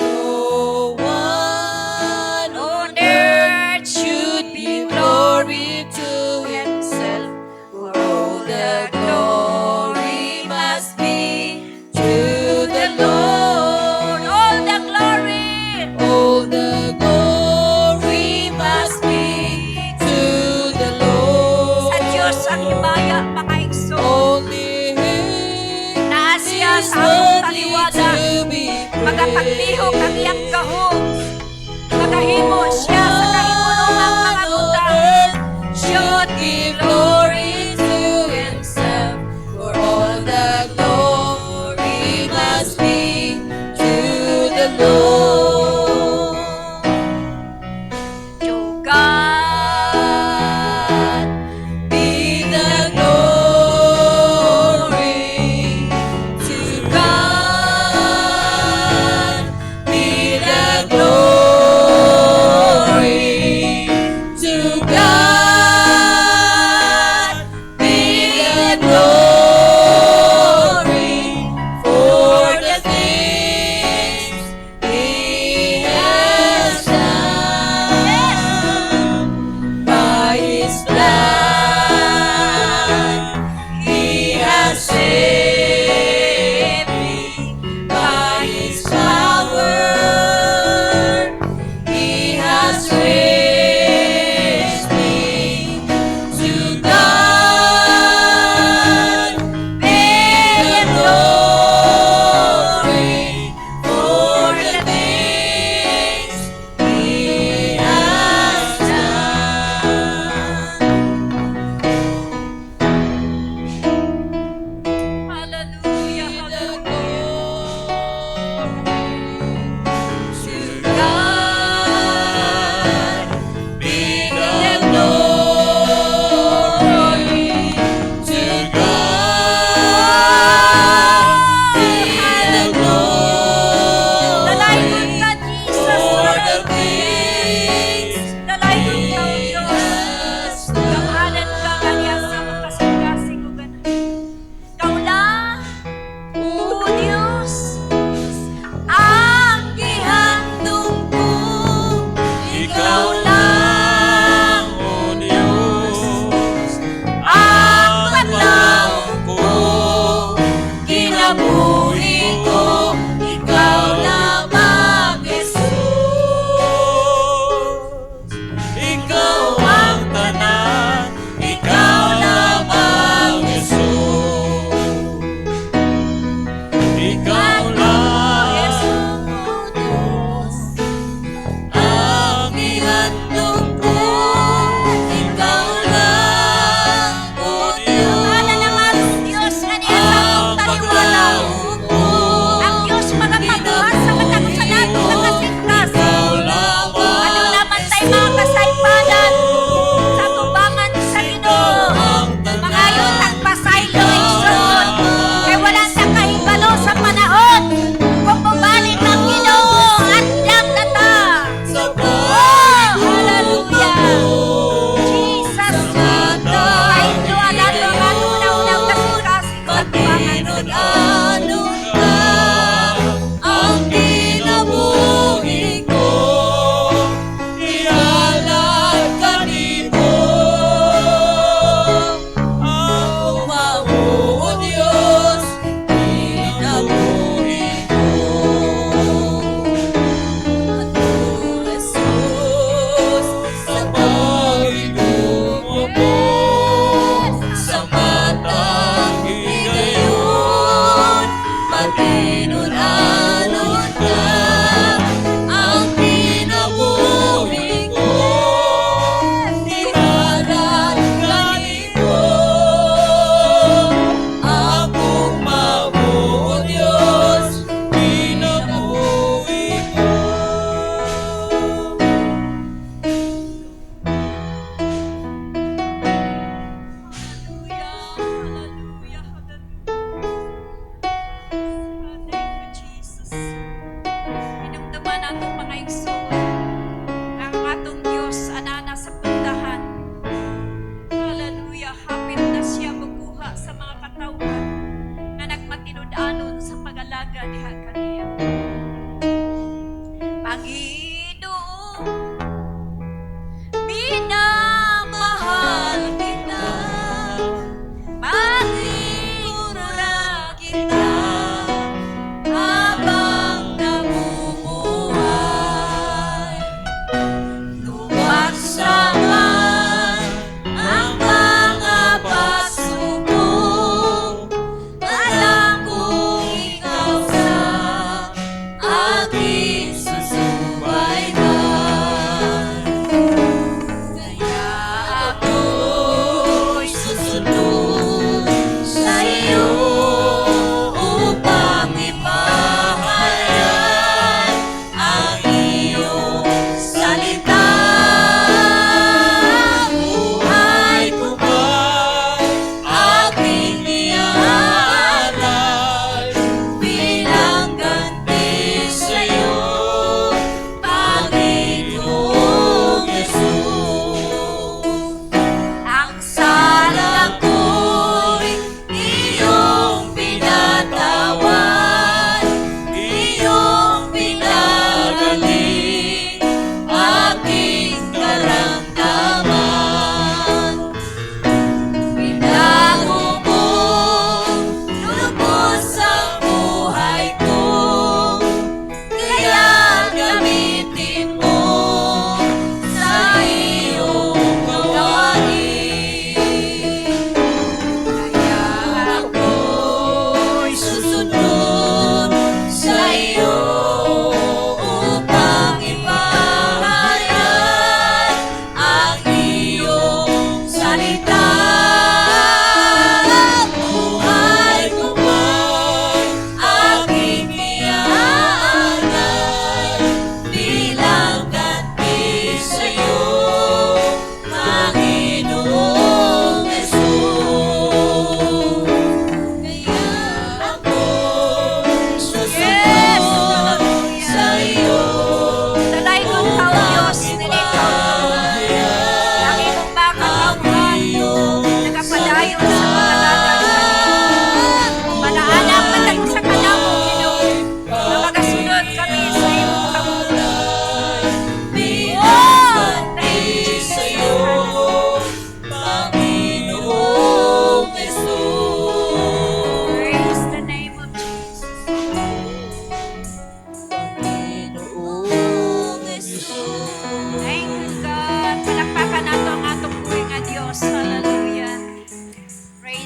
No one on earth should give glory to Himself, for all the glory must be to the Lord. All the glory. All the glory must be to the Lord. Sa Diyos ang himaya, mga igsoon. Only He Na siya is sa among worthy taliwala. to be Magapaglihok ang iyang gahom. Magahimo siya sa kahimulungang mga butang. should give glory to Himself, for all the glory must be to the Lord. To God Be the glory, to God be the glory.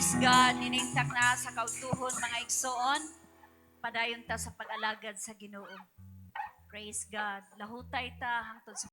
Praise God, niningtak na sa kautuhon mga igsoon. Padayon ta sa pag-alagad sa Ginoo. Praise God. Lahutay ta hangtod sa